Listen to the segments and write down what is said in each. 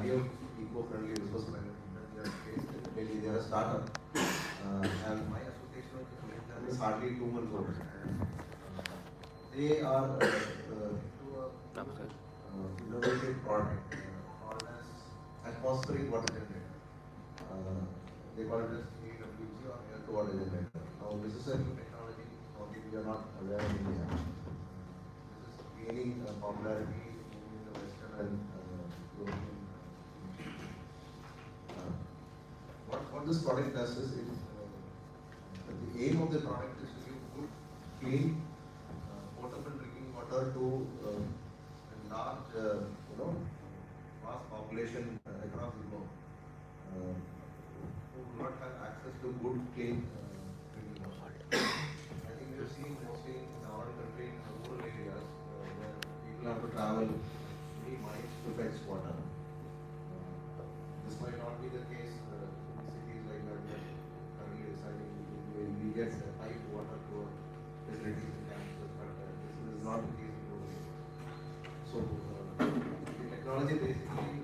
barrier eco-friendly resource management case. Basically, they are a startup, and my association with them is hardly 2 months old. And, they are into a innovative product called as atmospheric water generator. They call it as AWG or air to water generator. Now, this is a new technology, something we are not aware of in India. This is gaining popularity in the Western and European. What this product does is, the aim of the product is to give good, clean, potable drinking water to a large, vast population across the globe who do not have access to good, clean drinking water. I think we have seen mostly in our country, in rural areas, where people have to travel many miles to fetch water. This might not be the case in cities like that we are currently residing. We get piped water to our facilities in campuses, but this is not the case in rural areas. So the technology basically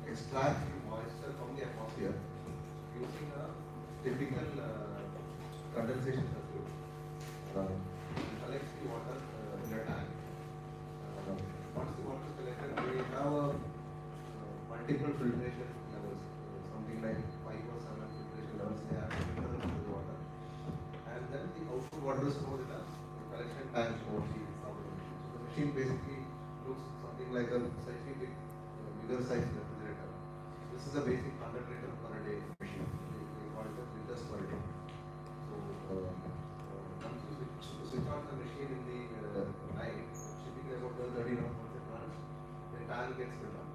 extracts the moisture from the atmosphere using a typical condensation circuit. It collects the water in a tank. Once the water is collected, we have multiple filtration levels, something like 5 or 7 filtration levels. They have to filter the water, and then the output water is stored in a collection tank or the machine. So the machine basically looks something like a slightly bigger size refrigerator. This is a basic 100 liter per day machine. They call it liters per day. So once you switch on the machine in the night, typically about 12:30 or once it runs, the tank gets filled up.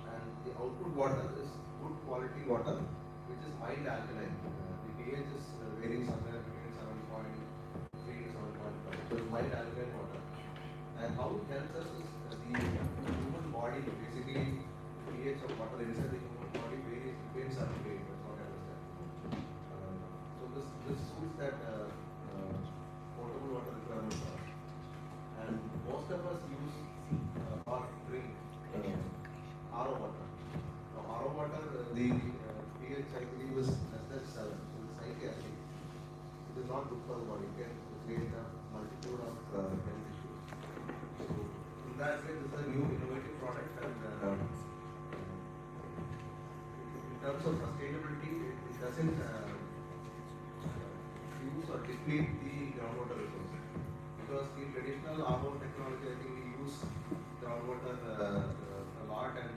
And the output water is good quality water, which is mild alkaline. The pH is varying somewhere between 7.3 to 7.5. So it's mild alkaline water. And how it helps us is the human body, basically pH of water inside the human body varies between 7 to 8. That's what I understand. So this suits that potable water requirements are. And most of us use or drink RO water. Now RO water, the pH I believe is less than 7. So it's highly acidic. It is not good for the body. It can create a multitude of health issues. So in that way, this is a new innovative product, and in terms of sustainability, it doesn't use or deplete the groundwater resource. Because the traditional RO technology, I think we use groundwater a lot, and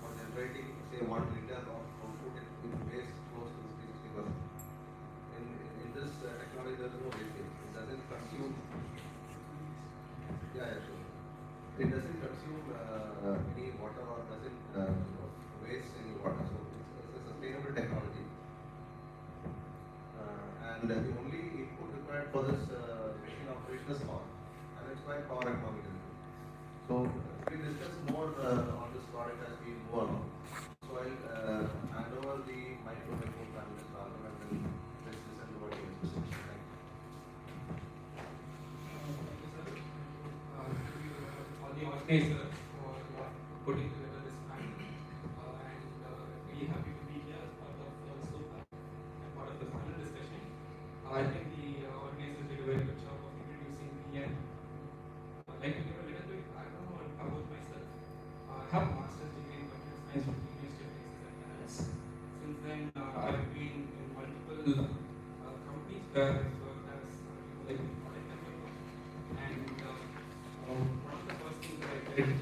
for generating say 1 liter of output, it weighs close to 60%. In this technology, there is no wastage. It doesn't consume. Yeah, sure. It doesn't consume any water or doesn't waste any water. So it's a sustainable technology. And the only input required for this machine operation is power, and it's quite power economical. So we'll discuss more on this product as we move along. So I'll hand over the mic to my co-panelist Raghav, and then let's listen to what he has to say. Thank you. All the organizers for putting together this panel, and really happy to be here as part of SoPact and part of the panel discussion. I think the organizers did a very good job of introducing me, and I'd like to give a little bit background about myself. I have a master's degree in computer science from the University of Texas at Dallas. Since then, I've been in multiple companies where I've worked as like product developer, and one of the first things that I did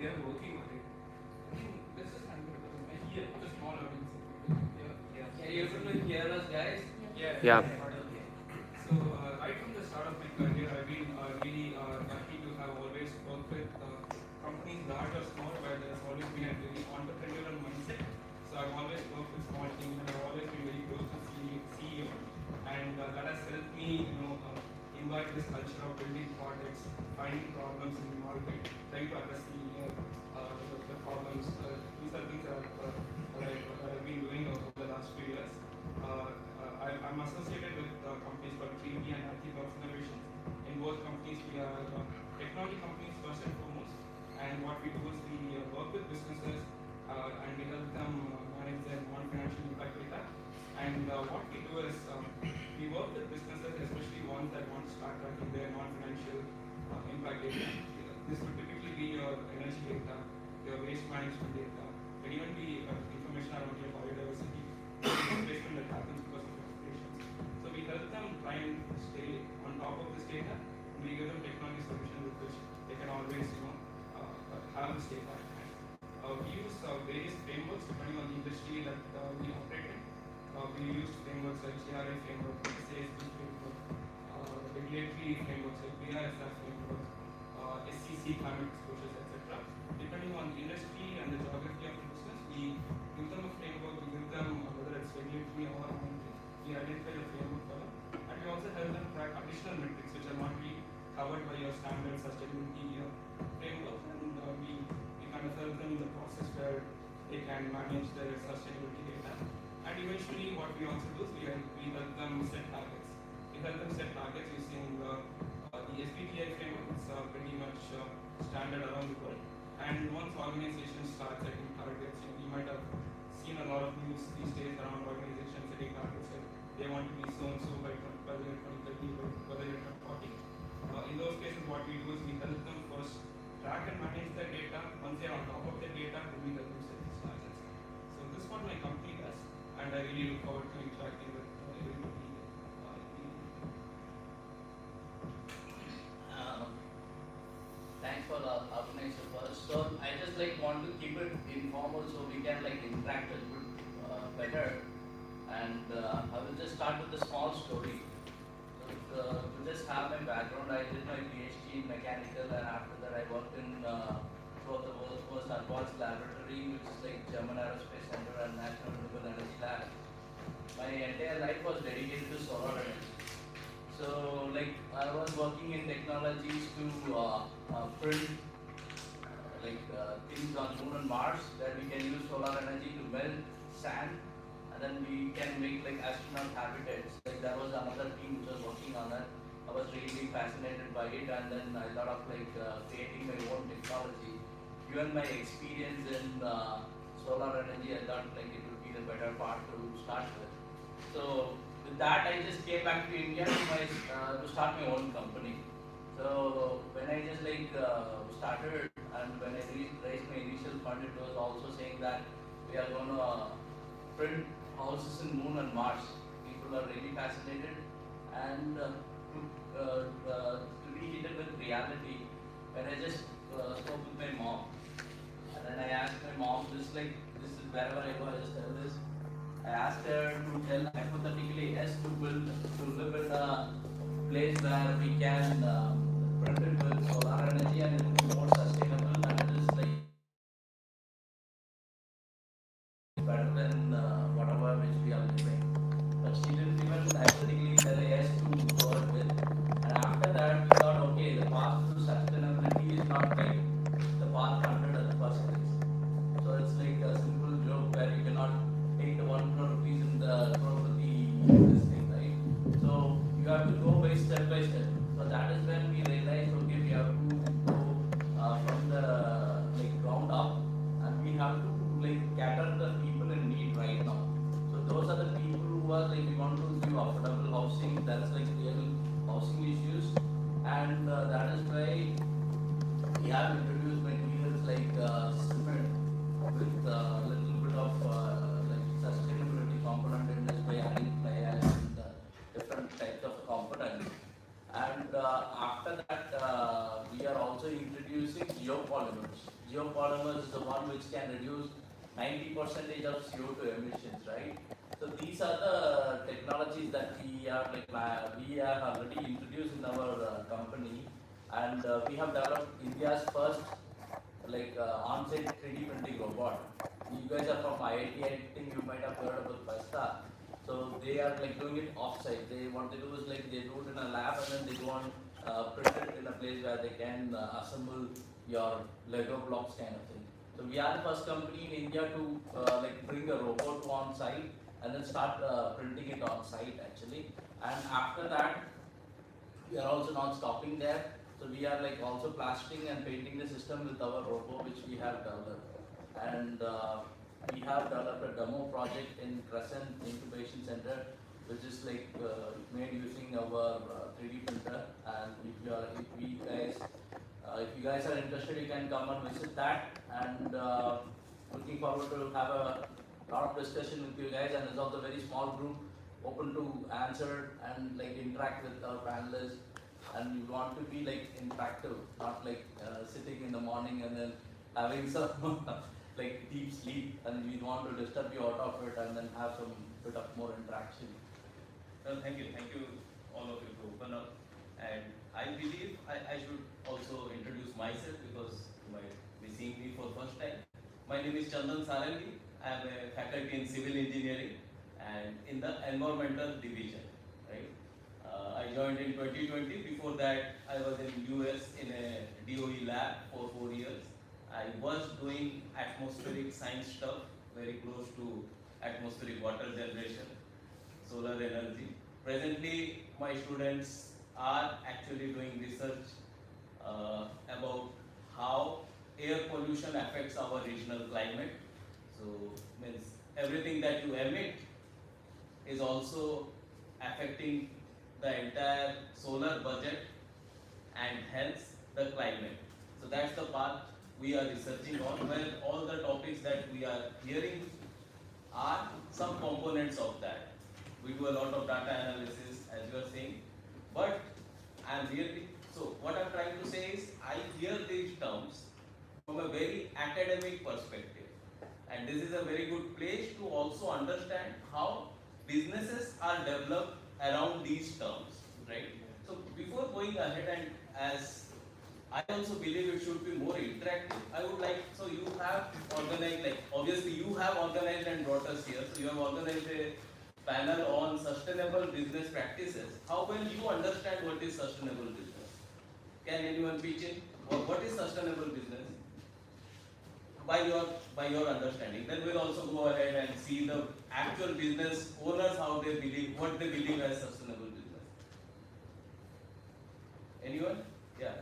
they are working on it. I think let's just handle it because I hear the small audience. Can you able to hear us, guys? Yeah. So right from the start of my career, I've been really lucky to have always worked with companies large or small, where there's always been a very entrepreneurial mindset. So I've always worked with small teams, and I've always been very close to CEO, and that has helped me, imbibe this culture of building products, finding problems in the market, trying to address the problems. These are things that I've been doing over the last few years. I'm associated with companies called 3D and Architects Innovations. In both companies, we are technology companies first and foremost. And what we do is we work with businesses and we help them manage their non-financial impact data. And what we do is we work with businesses, especially ones that want to start tracking their non-financial impact data. This would typically be your energy data, your waste management data, and even the information around your biodiversity, displacement that happens because of operations. So we help them try and stay on top of this data, and we give them technology solutions with which they can always, have this data at hand. We use various frameworks depending on the industry that we operate in. We use frameworks like GRI framework, SASB framework, regulatory frameworks like BRSR framework, SCC climate exposures, etc. Depending on the industry and the geography of the business, we give them a framework, we give them whether it's regulatory or monitoring. We identify the framework for them, and we also help them track additional metrics which are not really covered by your standard sustainability framework, and we kind of help them in the process where they can manage their sustainability data. And eventually, what we also do is we help them set targets. We help them set targets using the SBTI framework. It's pretty much standard around the world. And once organizations start setting targets, you might have seen a lot of news these days around organizations setting targets like they want to be so and so by the year 2030, by the year 2040. In those cases, what we do is we help them first track and manage their data. Once they're on top of their data, we help them set these targets. So this is what my company does, and I really look forward to interacting with everybody. Thanks for the organization first. So I just want to keep it informal so we can interact a bit better. And I will just start with a small story. So to just have my background, I did my PhD in mechanical, and after that I worked in one of the world's most advanced laboratory, which is German Aerospace Center and National Renewable Energy Lab. My entire life was dedicated to solar energy. So I was working in technologies to print things on Moon and Mars, where we can use solar energy to melt sand, and then we can make astronaut habitats. There was another team which was working on it. I was really fascinated by it, and then I thought of creating my own technology. Given my experience in solar energy, I thought it would be the better part to start with. So with that, I just came back to India to start my own company. So when I just started, and when I raised my initial fund, it was also saying that we are going to print houses in Moon and Mars. People are really fascinated, and to be hit with reality, when I just spoke with my mom, and then I asked my mom, this is wherever I go, I just tell this. I asked her to tell hypothetically yes to live in a place where we can print it with solar energy and it will be more sustainable, and it is better than whatever which we are living. But she didn't even hypothetically tell a yes to go with. And after that, we thought, okay, the path to sustainability is not the path 100 at the first place. So it's a simple joke where you cannot take the 1 crore rupees in the property this thing, right? So you have to go by step. So that is when we realized, okay, we have to go from the ground up, and we have to cater the people in need right now. So those are the people who are we want to give affordable housing. That's real housing issues, and that is why we have introduced materials like cement with a little bit of sustainability component in this by adding fly ash and different types of components. And after that, we are also introducing geopolymers. Geopolymers is the one which can reduce 90% of CO2 emissions, right? So these are the technologies that we have already introduced in our company, and we have developed India's first on-site 3D printing robot. You guys are from IIT. I think you might have heard about Pasta. So they are doing it off-site. What they do is they do it in a lab, and then they go on print it in a place where they can assemble your Lego blocks kind of thing. So we are the first company in India to like bring a robot on site and then start printing it on site actually. And after that, we are also not stopping there. So we are like also plastering and painting the system with our robot which we have developed. And we have developed a demo project in Crescent Incubation Center, which is like made using our 3D printer. And if you guys are interested, you can come and visit that. And looking forward to have a lot of discussion with you guys. And it's also a very small group, open to answer and like interact with our panelists. And we want to be like interactive, not like sitting in the morning and then having some like deep sleep, and we want to disturb you out of it and then have some bit of more interaction. Well, thank you all of you to open up. And I believe I should also introduce myself because you might be seeing me for the first time. My name is Chandan Sarangi. I am a faculty in civil engineering and in the environmental division. Right? I joined in 2020. Before that, I was in US in a DOE lab for 4 years. I was doing atmospheric science stuff, very close to atmospheric water generation, solar energy. Presently, my students are actually doing research about how air pollution affects our regional climate. So, means everything that you emit is also affecting the entire solar budget and hence the climate. So that's the path we are researching on, where all the topics that we are hearing are some components of that. We do a lot of data analysis, as you are saying, but so what I'm trying to say is, I hear these terms from a very academic perspective. And this is a very good place to also understand how businesses are developed around these terms, right? So before going ahead, and as I also believe it should be more interactive, I would like, so you have organized, like obviously you have organized and brought us here, so you have organized a panel on sustainable business practices. How well you understand what is sustainable business? Can anyone pitch in? What is sustainable business? By your understanding. Then we'll also go ahead and see the actual business owners, how they believe, what they believe as sustainable business. Anyone? Yeah.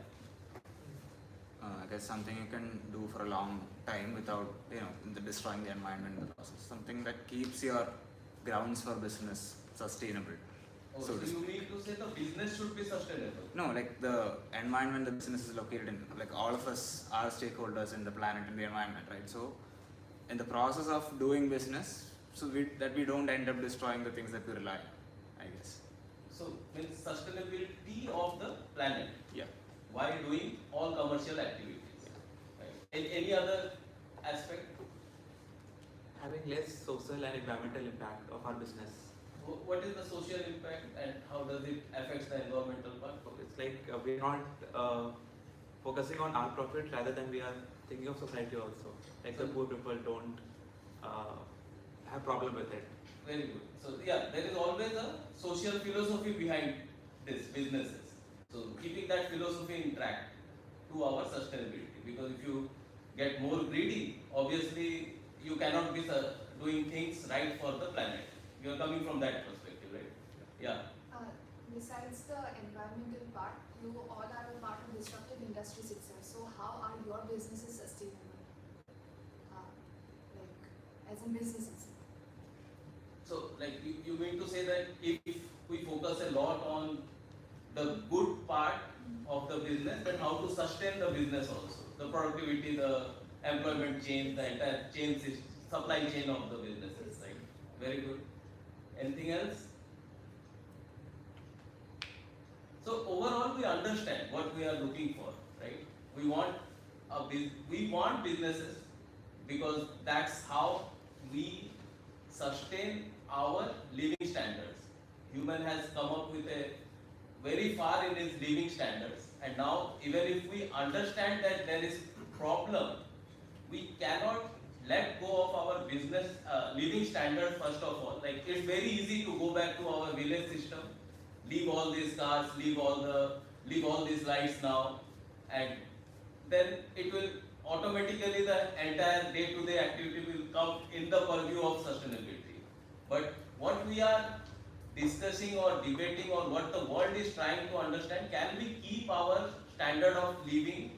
I guess something you can do for a long time without, destroying the environment in the process. Something that keeps your grounds for business sustainable. Oh, so you mean to say the business should be sustainable? No, like the environment the business is located in, like all of us are stakeholders in the planet and the environment, right? So in the process of doing business, so that we don't end up destroying the things that we rely on, I guess. So means sustainability of the planet. Yeah. While doing all commercial activities. Right? Any other aspect? Having less social and environmental impact of our business. What is the social impact and how does it affect the environmental part? It's like we're not focusing on our profit rather than we are thinking of society also. Like the poor people don't have problem with it. Very good. So yeah, there is always a social philosophy behind this businesses. So keeping that philosophy in track to our sustainability, because if you get more greedy, obviously you cannot be doing things right for the planet. You are coming from that perspective, right? Yeah. Besides the environmental part, you all are a part of disruptive industries itself. So how are your businesses sustainable? Like as in businesses. So like you mean to say that if we focus a lot on the good part of the business, then how to sustain the business also, the productivity, the employment chain, the entire chain system, supply chain of the businesses, right? Very good. Anything else? So overall, we understand what we are looking for, right? We want businesses because that's how we sustain our living standards. Human has come up with a very far in his living standards, and now even if we understand that there is problem, we cannot let go of our business living standards first of all. Like it's very easy to go back to our village system, leave all these cars, leave all the leave all these lights now, and then it will automatically the entire day-to-day activity will come in the purview of sustainability. But what we are discussing or debating or what the world is trying to understand, can we keep our standard of living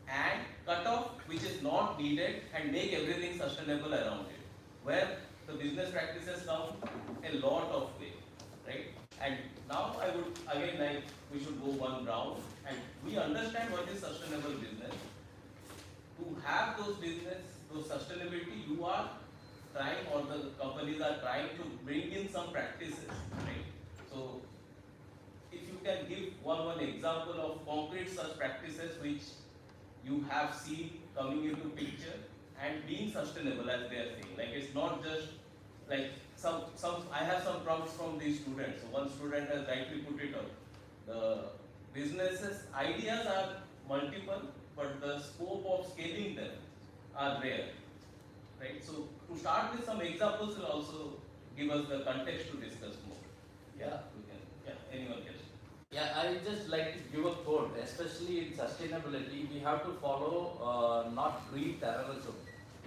and cut off which is not needed and make everything sustainable around it, where the business practices come a lot of way, right? And now I would again like we should go one round and we understand what is sustainable business. To have those business, those sustainability, you are trying or the companies are trying to bring in some practices, right? So if you can give one example of concrete such practices which you have seen coming into picture and being sustainable as they are saying. Like it's not just like some I have some prompts from these students. So one student has rightly put it up. The businesses ideas are multiple, but the scope of scaling them are rare. Right? So to start with some examples will also give us the context to discuss more. Yeah. We can, anyone can. Yeah, I just like to give a quote, especially in sustainability, we have to follow not green terrorism,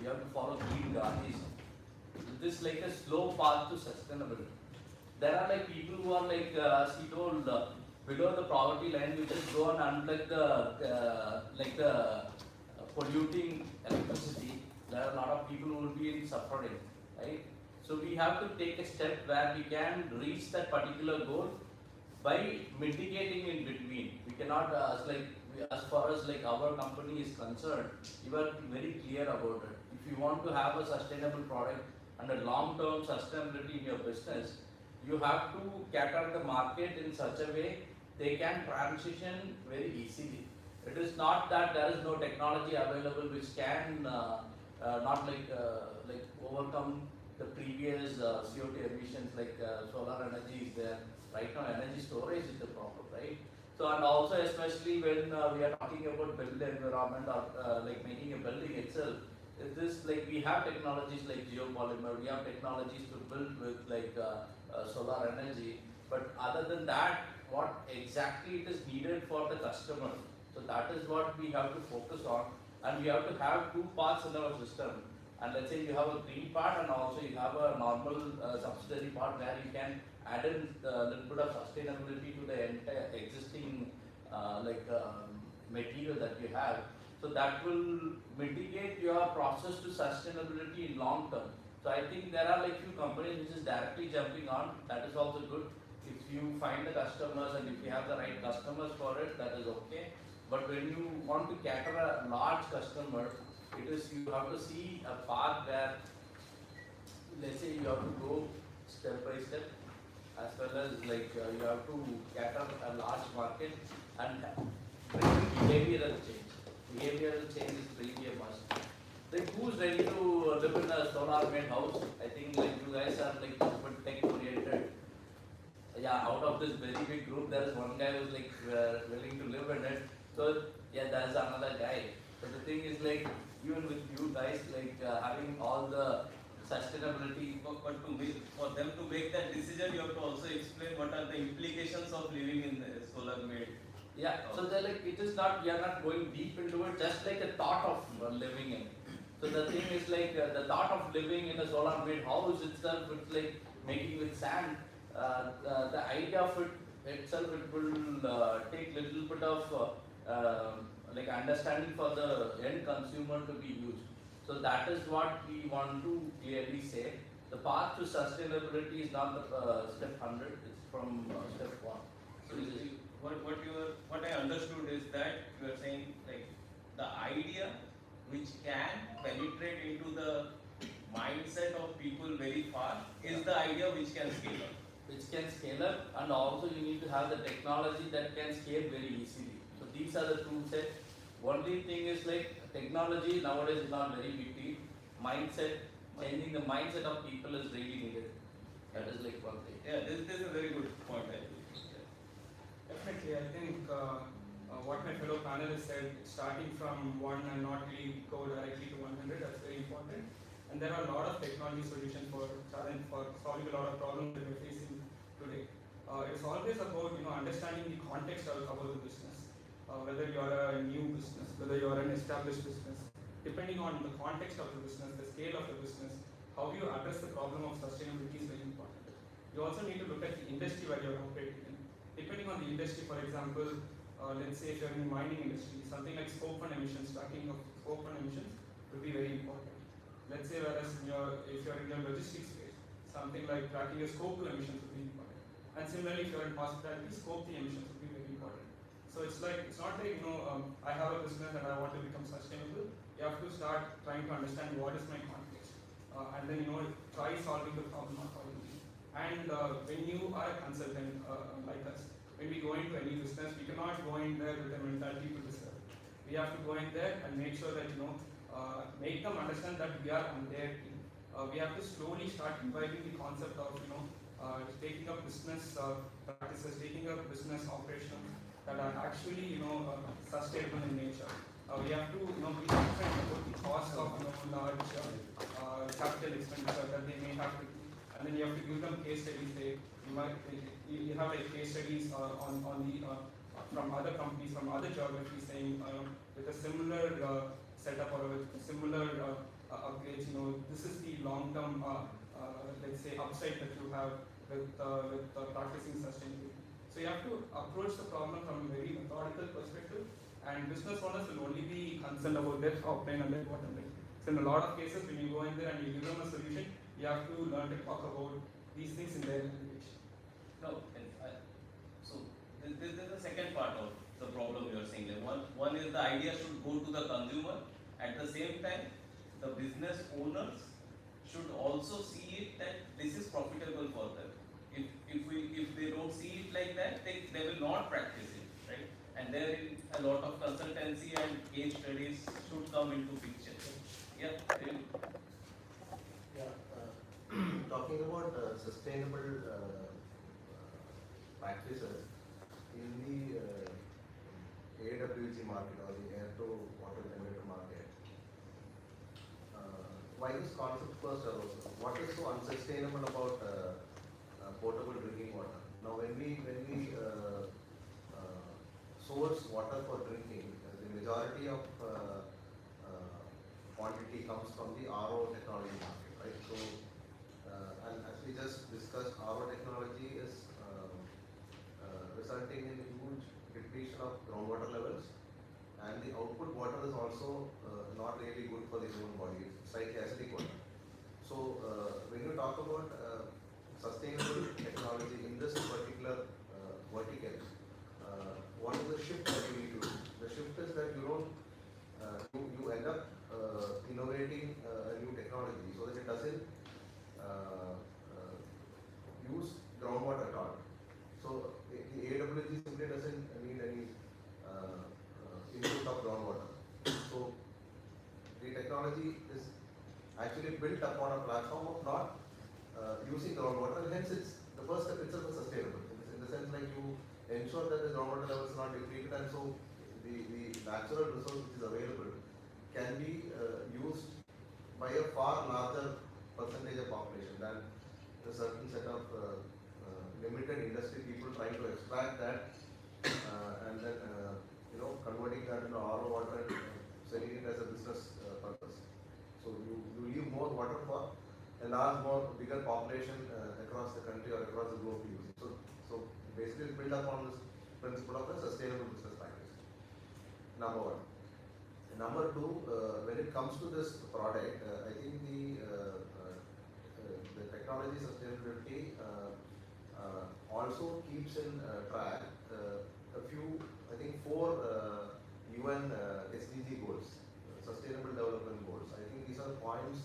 we have to follow green Gandhism. This is like a slow path to sustainability. There are like people who are like, as he told, below the poverty line, you just go and unplug the polluting electricity. There are a lot of people who will be in suffering, right? So we have to take a step where we can reach that particular goal by mitigating in between. We cannot, as far as like our company is concerned, we are very clear about it. If you want to have a sustainable product and a long-term sustainability in your business, you have to cater the market in such a way they can transition very easily. It is not that there is no technology available which can not like overcome the previous CO2 emissions, like solar energy is there. Right now, energy storage is the problem, right? So, and also especially when we are talking about built environment or like making a building itself, is this like we have technologies like geopolymer, we have technologies to build with like solar energy, but other than that, what exactly it is needed for the customer. So that is what we have to focus on, and we have to have two parts in our system. And let's say you have a green part and also you have a normal subsidiary part where you can add in a little bit of sustainability to the entire existing material that you have. So that will mitigate your process to sustainability in long term. So I think there are like few companies which is directly jumping on. That is also good. If you find the customers and if you have the right customers for it, that is okay. But when you want to cater a large customer, it is you have to see a path where, let's say, you have to go step by step, as well as like you have to cater a large market and bring behavioral change. Behavioral change is really a must. Like who's ready to live in a solar-made house? I think like you guys are like super tech-oriented. Yeah, out of this very big group, there is one guy who's like willing to live in it. So yeah, there's another guy. But the thing is like, even with you guys like having all the sustainability, But to make, for them to make that decision, you have to also explain what are the implications of living in the solar made. yeah. So they're like, it is not, we are not going deep into it. Just like a thought of living in. So the thing is like the thought of living in a solar made house itself, it's like making with sand. The idea of it itself, it will take little bit of like understanding for the end consumer to be used. So that is what we want to clearly say. The path to sustainability is not the step 100, it's from step 1. So what I understood is that you are saying like the idea which can penetrate into the mindset of people very fast is the idea which can scale up. Which can scale up, and also you need to have the technology that can scale very easily. So these are the two sets. Only thing is like technology nowadays is not very big deal. Mindset, changing the mindset of people is really needed. That is like one thing. Yeah, this is a very good point I believe. Definitely, I think what my fellow panelists said, starting from 1 and not really go directly to 100, that's very important. And there are a lot of technology solutions for solving a lot of problems that we're facing today. It's always about understanding the context about the business. Whether you are a new business, whether you are an established business, depending on the context of the business, the scale of the business, how you address the problem of sustainability is very important. You also need to look at the industry where you're operating in. Depending on the industry, for example, let's say if you're in the mining industry, something like scope 1 emissions, tracking of scope 1 emissions would be very important. Let's say whereas if you're in your logistics space, something like tracking your scope 2 emissions would be important. And similarly, if you're in hospitality, scope 3 emissions would be very important. So it's not like I have a business and I want to become sustainable. You have to start trying to understand what is my context, and then try solving the problem accordingly. And when you are a consultant like us, when we go into any business, we cannot go in there with a mentality to disturb. We have to go in there and make sure that make them understand that we are on their team. We have to slowly start imbibing the concept of taking up business practices, taking up business operations that are actually sustainable in nature. We have to be upfront about the cost of large capital expenditure that they may have to do, and then you have to give them case studies. You have like case studies on the from other companies, from other geographies, saying with a similar setup or with similar upgrades, this is the long-term, let's say, upside that you have with practicing sustainability. So you have to approach the problem from a very methodical perspective, and business owners will only be concerned about their top line and their bottom line. So in a lot of cases, when you go in there and you give them a solution, you have to learn to talk about these things in their language. No, so there's the second part of the problem you are saying. That one is the idea should go to the consumer. At the same time, the business owners should also see it that this is profitable for them. If they don't see it like that, they will not practice it, right? And there is a lot of consultancy and case studies should come into picture. Yeah, really. Yeah, talking about sustainable practices in the AWG market or the air to water generator market, why this concept first arose? What is so unsustainable about potable drinking water? Now, when we source water for drinking, the majority of quantity comes from the RO technology market, right? So, and as we just discussed, RO technology is resulting in huge depletion of groundwater levels, and the output water is also not really good for the human body. It's like acidic water. So, when you talk about sustainable technology in this particular vertical, what is the shift that you need to do? The shift is that you end up innovating a new technology so that it doesn't use groundwater at all. So the AWG simply doesn't need any input of groundwater. So the technology is actually built upon a platform of not using groundwater, and hence it's the first step itself is sustainable. In the sense like you ensure that the groundwater level is not depleted, and so the natural resource which is available can be used by a far larger percentage of population than a certain set of limited industry people trying to extract that and then converting that into RO water and selling it as a business purpose. So you leave more water for a bigger population across the country or across the globe to use it. So basically it's built upon this principle of a sustainable business practice. Number one. Number two, when it comes to this product, I think the technology sustainability also keeps in track a few, I think 4 UN SDG goals, Sustainable Development Goals. I think these are points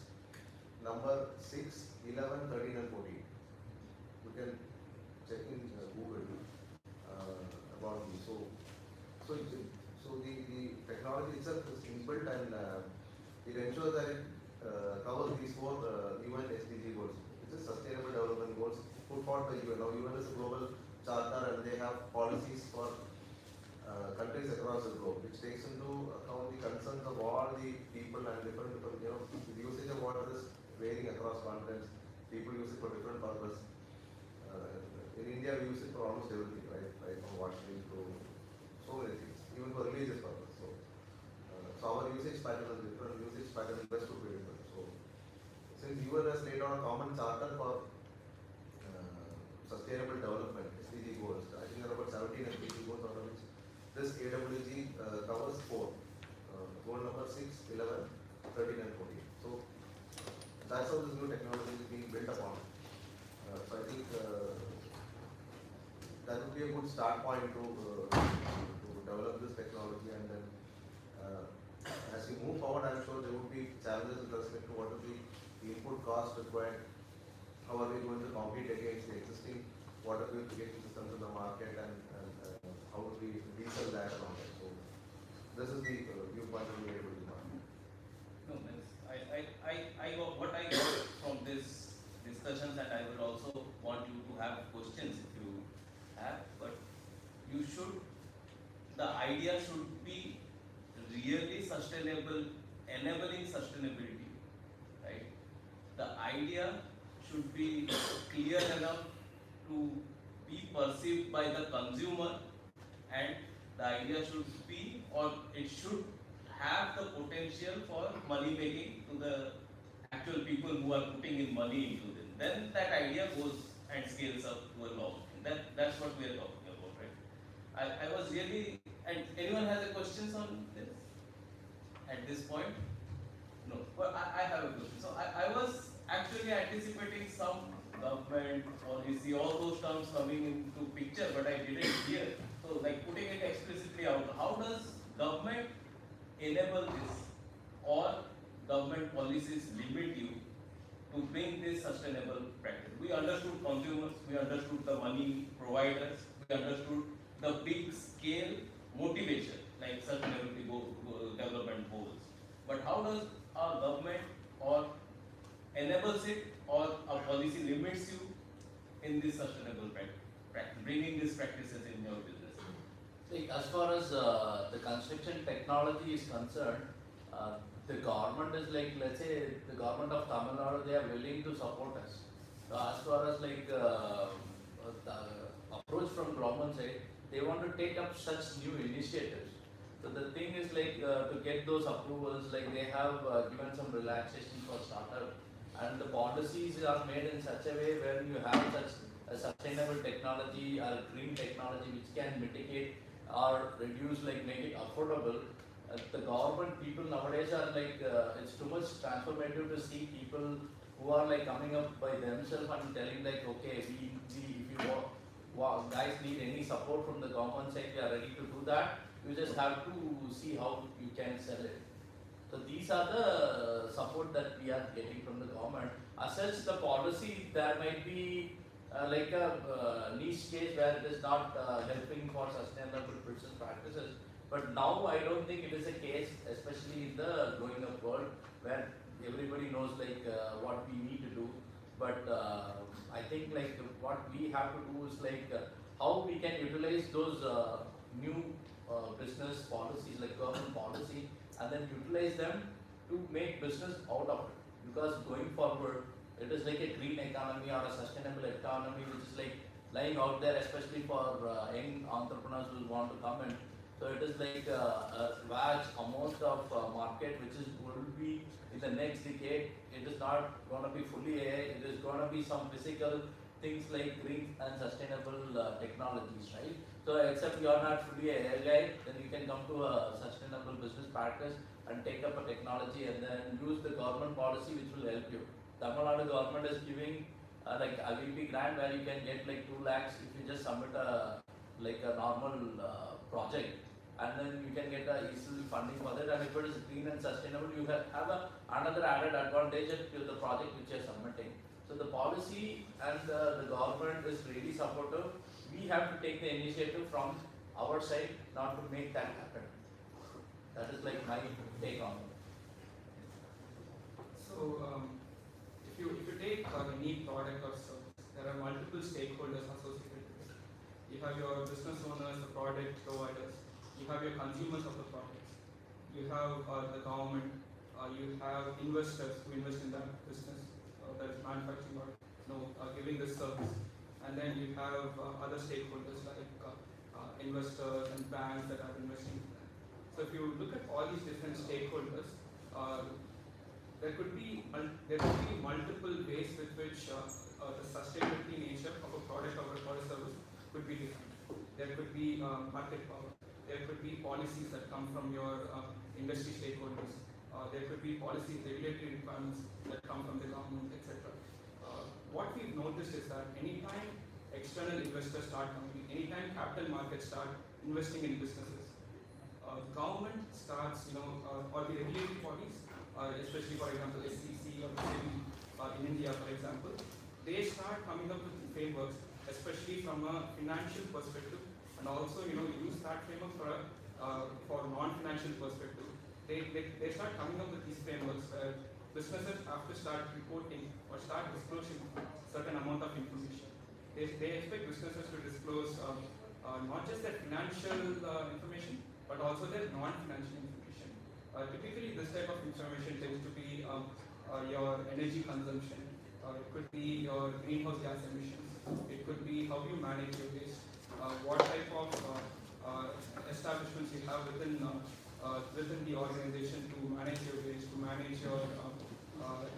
number 6, 11, 13 and 14. You can check in Google about these. So the technology itself is inbuilt, and it ensures that it covers these 4 UN SDG goals, which is Sustainable Development Goals put forward by UN. Now UN is a global charter and they have policies for countries across the globe, which takes into account the concerns of all the people and different, the usage of water is varying across continents. People use it for different purposes. in India we use it for almost everything, right? Right from washing to so many things, even for religious purpose. So our usage pattern is different, usage pattern is best to be different. So since UN has laid out a common charter for sustainable development, SDG goals, I think there are about 17 SDG goals, out of which this AWG covers 4. Goal number 6, 11, 13 and 14. So that's how this new technology is being built upon. So I think that would be a good start point to develop this technology, and then as we move forward, I'm sure there would be challenges with respect to what is the input cost required, how are we going to compete against the existing water purification systems in the market, and how do we resell that and all that. So this is the viewpoint of the AWG market. No, what I got from this discussions, and I will also want you to have questions if you have, but you should, the idea should be really sustainable, enabling sustainability, right? The idea should be clear enough to be perceived by the consumer, and the idea should be, or it should have the potential for money making to the actual people who are putting in money into them. Then that idea goes and scales up to a long thing. That's what we are talking about, right? I was really, and anyone has a questions on this at this point? No, but I have a question. So I was actually anticipating some government policy, all those terms coming into picture, but I didn't hear. So like putting it explicitly out, how does government enable this, or government policies limit you to bring this sustainable practice? We understood consumers, we understood the money providers, we understood the big scale motivation like sustainability development goals. But how does our government or enables it, or a policy limits you in this sustainable practice, bringing these practices in your business? See, as far as the construction technology is concerned, the government is like, let's say, the government of Tamil Nadu, they are willing to support us. So as far as like the approach from government side, they want to take up such new initiatives. So the thing is like to get those approvals, like they have given some relaxation for startup, and the policies are made in such a way where you have such a sustainable technology or green technology which can mitigate or reduce, like make it affordable. The government people nowadays are like, it's too much transformative to see people who are like coming up by themselves and telling like, okay, we if you guys need any support from the government side, we are ready to do that. You just have to see how you can sell it. So these are the support that we are getting from the government. As such, the policy, there might be like a niche case where it is not helping for sustainable business practices. But now I don't think it is a case, especially in the growing up world where everybody knows like what we need to do. But I think like what we have to do is like how we can utilize those new business policies, like government policy, and then utilize them to make business out of it. Because going forward, it is like a green economy or a sustainable economy which is like lying out there, especially for young entrepreneurs who want to come in. So it is like a large amount of market which is going to be in the next decade. It is not going to be fully AI, it is going to be some physical things like green and sustainable technologies, right? So except you are not fully AI guy, then you can come to a sustainable business practice and take up a technology and then use the government policy which will help you. Tamil Nadu government is giving like a VP grant where you can get like 2 lakhs if you just submit like a normal project, and then you can get easily funding for that. And if it is green and sustainable, you have another added advantage to the project which you are submitting. So the policy and the government is really supportive. We have to take the initiative from our side not to make that happen. That is like my take on it. So if you take any product or service, there are multiple stakeholders associated with it. You have your business owners, the product providers, you have your consumers of the products, you have the government, you have investors who invest in that business that is manufacturing or giving this service. and then you have other stakeholders like investors and banks that are investing in them. So if you look at all these different stakeholders, uh, there could be multiple ways with which the sustainability nature of a product or a service could be different. There could be market power. There could be policies that come from your industry stakeholders. There could be policies, regulatory requirements that come from the government, etc. What we've noticed is that anytime external investors start coming, anytime capital markets start investing in businesses, government starts, or the regulatory bodies, especially for example SEC or the SEBI in India, for example, they start coming up with frameworks, especially from a financial perspective, and also use that framework for non-financial perspective. They start coming up with these frameworks where businesses have to start reporting or start disclosing certain amount of information. They expect businesses to disclose not just their financial information, but also their non-financial information. Typically, this type of information tends to be your energy consumption. It could be your greenhouse gas emissions. It could be how you manage your waste. What type of establishments you have within the organization to manage your waste, to manage your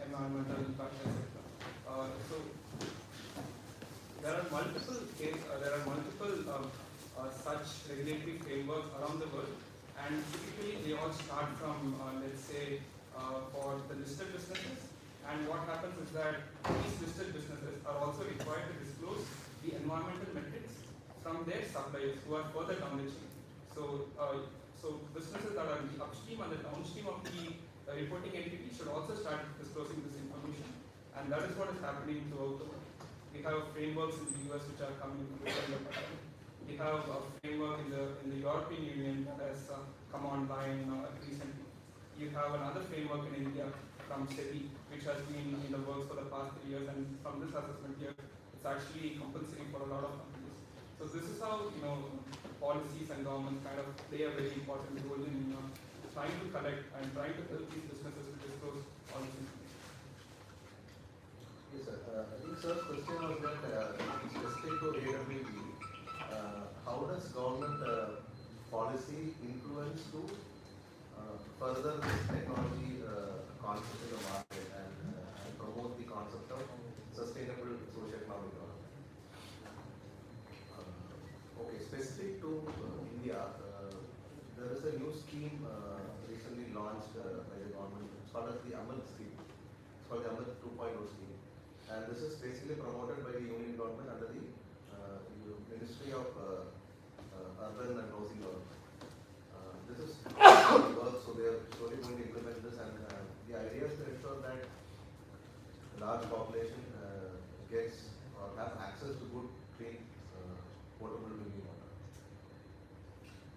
environmental impact, etc. So there are multiple such regulatory frameworks around the world, and typically they all start from let's say for the listed businesses. And what happens is that these listed businesses are also required to disclose the environmental metrics from their suppliers who are further down the chain. So businesses that are in the upstream and the downstream of the reporting entity should also start disclosing this information, and that is what is happening throughout the world. We have frameworks in the US which are coming into the We have a framework in the European Union that has come online recently. You have another framework in India from SEBI, which has been in the works for the past 3 years, and from this assessment here, it's actually compulsory for a lot of companies. So this is how policies and governments kind of play a very important role in trying to collect and trying to help these businesses to disclose all this information. Yes, sir. I think sir's question was that specific to AWB, how does government policy influence to further this technology concept in the market and promote the concept of sustainable socio-economic development? Okay, specific to India, there is a new scheme recently launched by the government. It's called as the AMAL scheme. It's called the AMAL 2.0 scheme. And this is basically promoted by the Union government under the Ministry of Urban and Housing Development. This is work, so they are slowly going to implement this, and the idea is to ensure that large population gets or has access to good, clean, potable drinking water.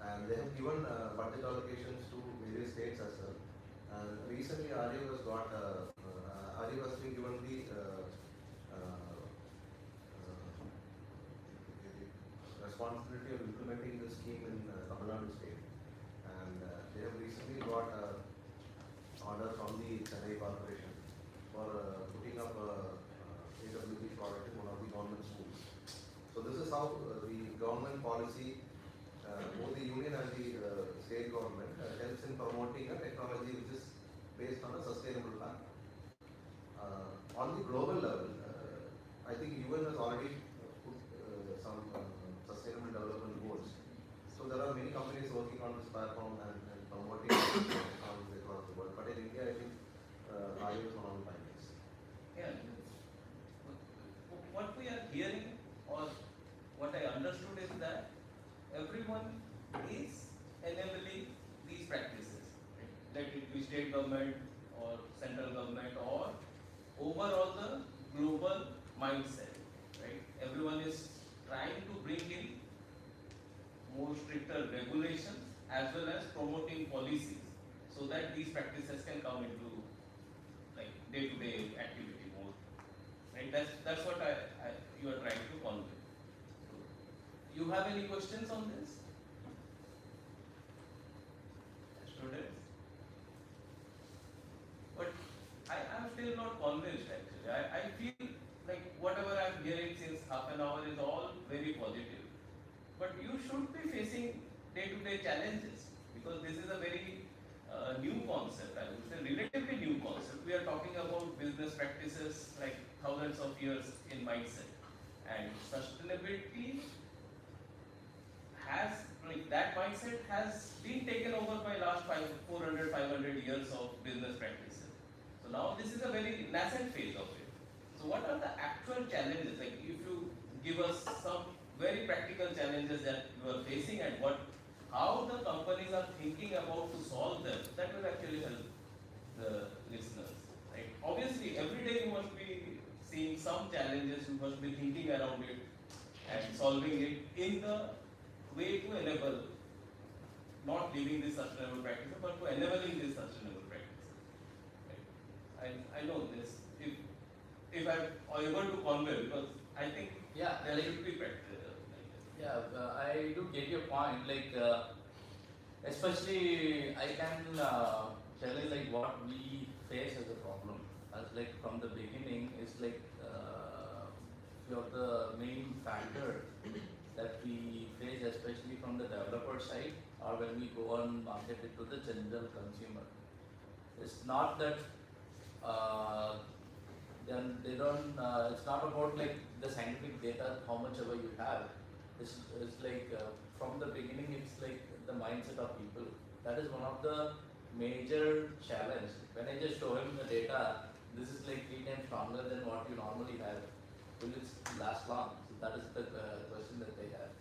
And they have given budget allocations to various states as well. And recently, RU has been given the responsibility of implementing the scheme in Tamil Nadu state, and they have recently got an order from the Chennai Corporation for putting up a AWB product in one of the government schools. So this is how the government policy, both the union and the state government, helps in promoting a technology which is based on a sustainable plan. On the global level, I think UN has already put some sustainable development goals. So there are many companies working on this platform and promoting technologies across the world. But in India, I think RU is one of the pioneers. Yeah. What we are hearing, or what I understood, is that everyone is enabling these practices, right? Let it be state government or central government or overall the global mindset, right? Everyone is trying to bring in more stricter regulations as well as promoting policies so that these practices can come into like day-to-day activity more, right? That's what you are trying to convey. So, you have any questions on this, students? But I am still not convinced actually. I feel like whatever I am hearing since half an hour facing day-to-day challenges? Because this is a very new concept, I would say, relatively new concept. We are talking about business practices like thousands of years in mindset. And sustainability has, like that mindset has been taken over by last 400, 500 years of business practices. So now this is a very nascent phase of it. So what are the actual challenges? Like if you give us some very practical challenges that you are facing and how the companies are thinking about to solve them, that will actually help the listeners. Right? Obviously, every day you must be seeing some challenges, you must be thinking around it and solving it in the way to enable not leaving this sustainable practice, but to enabling this sustainable practice. Right? I know this. If I'm able to convey, because I think Yeah, there like, should be practice. yeah, I do get your point. Like, especially I can tell you like what we face as a problem. As like from the beginning, is like few of the main factor that we face, especially from the developer side, or when we go and market it to the general consumer. It's not that uh, then they don't. It's not about like the scientific data, how much ever you have. It's like from the beginning, it's like the mindset of people. That is one of the major challenge. When I just show him the data, this is like 3 times stronger than what you normally have. Will it last long? So that is the question that they have.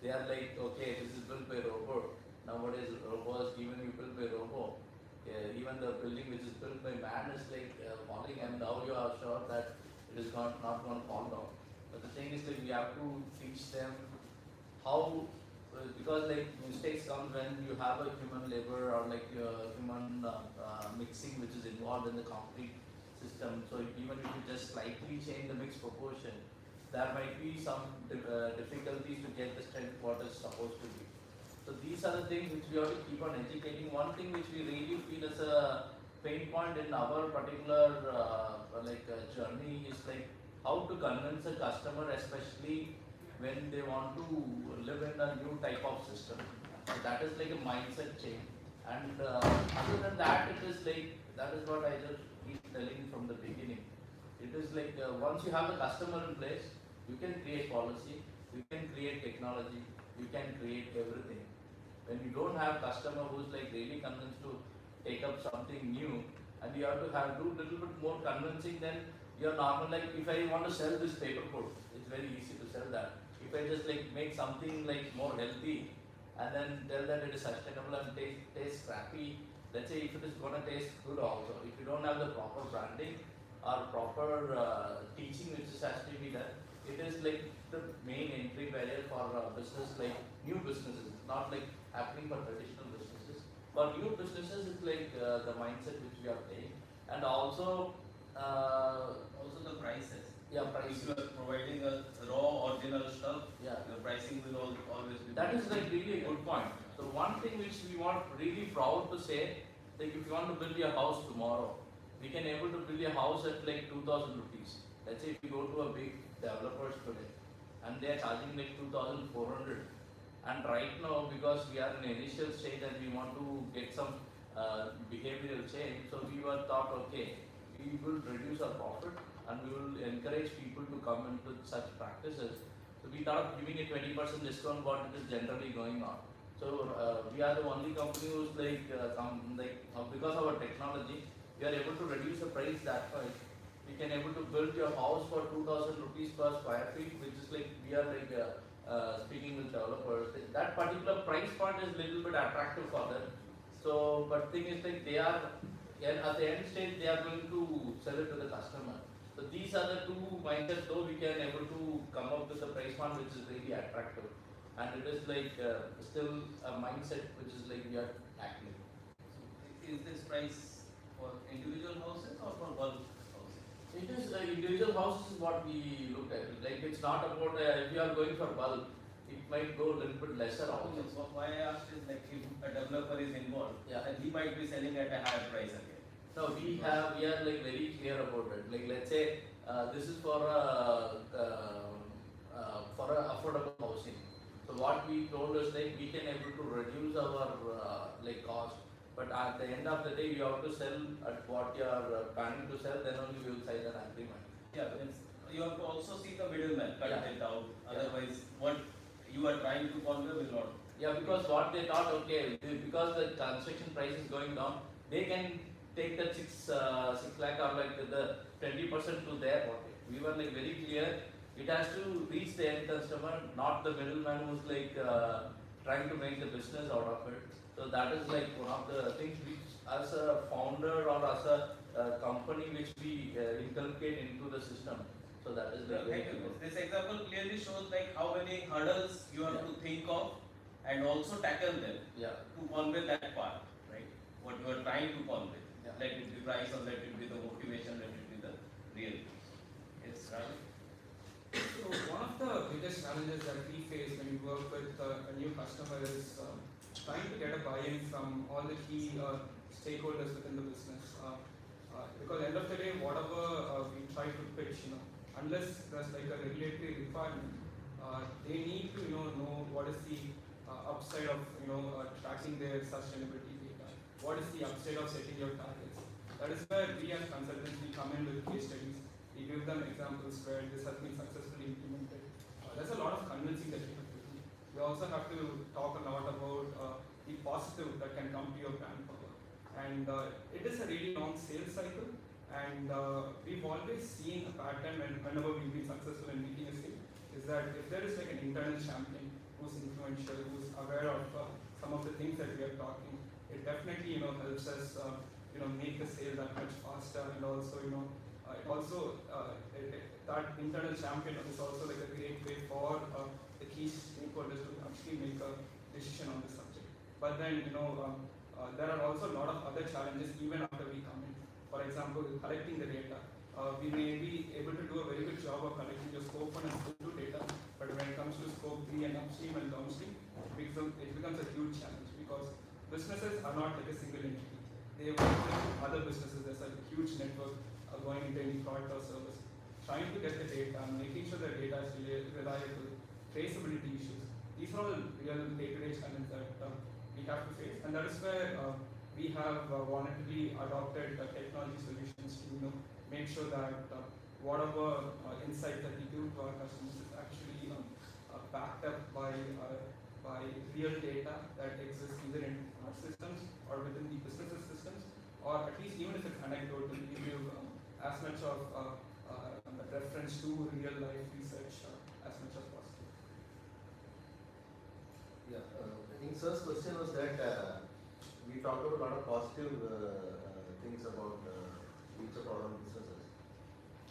They are like, okay, this is built by robot. Nowadays, robots, even you build by robot, even the building which is built by man is like falling, and now you are sure that it is not going to fall down. But the thing is like we have to teach them how, because like mistakes come when you have a human labor or like human mixing which is involved in the concrete system. So even if you just slightly change the mix proportion, there might be some difficulties to get the strength what is supposed to be. So these are the things which we have to keep on educating. One thing which we really feel as a pain point in our particular journey is like how to convince a customer, especially when they want to live in a new type of system. So that is like a mindset change. And other than that, it is like that is what I just keep telling from the beginning. It is like once you have the customer in place, you can create policy, you can create technology, you can create everything. When you don't have customer who's like really convinced to take up something new, and you have to do little bit more convincing than your normal, like if I want to sell this paper food, it's very easy to sell that. If I just like make something like more healthy and then tell that it is sustainable and taste crappy, let's say if it is gonna taste good also, if you don't have the proper branding or proper teaching which has to be done, it is like the main entry barrier for business, like new businesses, not like happening for traditional businesses. For new businesses, it's like the mindset which we are playing, and also Also the prices. yeah, If price. you are providing a raw original stuff, Yeah. the pricing will always be. That is like really a good point. So one thing which we want really proud to say, like if you want to build your house tomorrow, we can able to build your house at like 2,000 rupees. Let's say if you go to a big developers today, and they are charging like 2,400. And right now, because we are in initial stage and we want to get some behavioral change, so we were thought, okay, we will reduce our profit and we will encourage people to come into such practices. So we thought giving a 20% discount what it is generally going on. So we are the only company who's like, because of our technology, we are able to reduce the price that much. We can able to build your house for 2,000 rupees per square feet, which is like we are like speaking with developers. That particular price point is little bit attractive for them. So, but thing is like they are, and at the end stage they are going to sell it to the customer. So these are the two mindsets. Though we can able to come up with a price point which is really attractive, and it is like still a mindset which is like we are acting. Is this price for individual houses or for bulk houses? It is individual house is what we look at. Like it's not about if you are going for bulk, it might go a little bit lesser also. So why I asked is like if a developer is involved, Yeah. and he might be selling at a higher price again. No, we are like very clear about it. Like let's say this is for a affordable housing. So So what we told is like we can able to reduce our like cost, but at the end of the day, you have to sell at what you are planning to sell. Then only we will sign an agreement. Yeah, because you have to also see the middleman, cut Yeah. it out. Yeah. Otherwise, what you are trying to convey will not. Yeah, because what they thought, okay, because the construction price is going down, they can take that 6 lakh or like the 20% to their pocket. We were like very clear. It has to reach the end customer, not the middleman who's like trying to make the business out of it. So that is like one of the things which, as a founder or as a company, which we inculcate into the system. So that is like very Thank you. good. This example clearly shows like how many hurdles you have to think of and also tackle them Yeah. to convey that part, right? What you are trying to convey. Yeah. Let it be price or let it be the motivation, let it be the real. Yes, Ravi? So one of the biggest challenges that we face when we work with a new customer is trying to get a buy-in from all the key stakeholders within the business. Because end of the day, whatever we try to pitch, unless there's like a regulatory requirement, they need to know what is the upside of tracking their sustainability data. What is the upside of setting your targets? That is where we as consultants we come in with case studies. We give them examples where this has been successfully implemented. There's a lot of convincing that we have to do. We also have to talk a lot about the positive that can come to your brand power. And it is a really long sales cycle. And we've always seen a pattern whenever we've been successful in meeting a sale, is that if there is like an internal champion who's influential, who's aware of some of the things that we are talking, it definitely helps us make the sale that much faster, and also that internal champion is also like a great way for the key stakeholders to actually make a decision on the subject. But then there are also a lot of other challenges even after we come in. For example, collecting the data. We may be able to do a very good job of collecting your scope 1 and scope 2 data, but when it comes to scope 3 and upstream and downstream, it becomes a huge challenge, because businesses are not like a single entity. They work with other businesses. There's a huge network going into any product or service. Trying to get the data, making sure the data is reliable, traceability issues. These are all real day-to-day challenges that we have to face, and that is where we have voluntarily adopted technology solutions to make sure that whatever insight that we give to our customers is actually backed up by real data that exists either in our systems or within the business's systems, or at least even if it's anecdotal, we give as much of reference to real life research as much as possible. Yeah, I think sir's question was that we talked about a lot of positive things about each of our own businesses,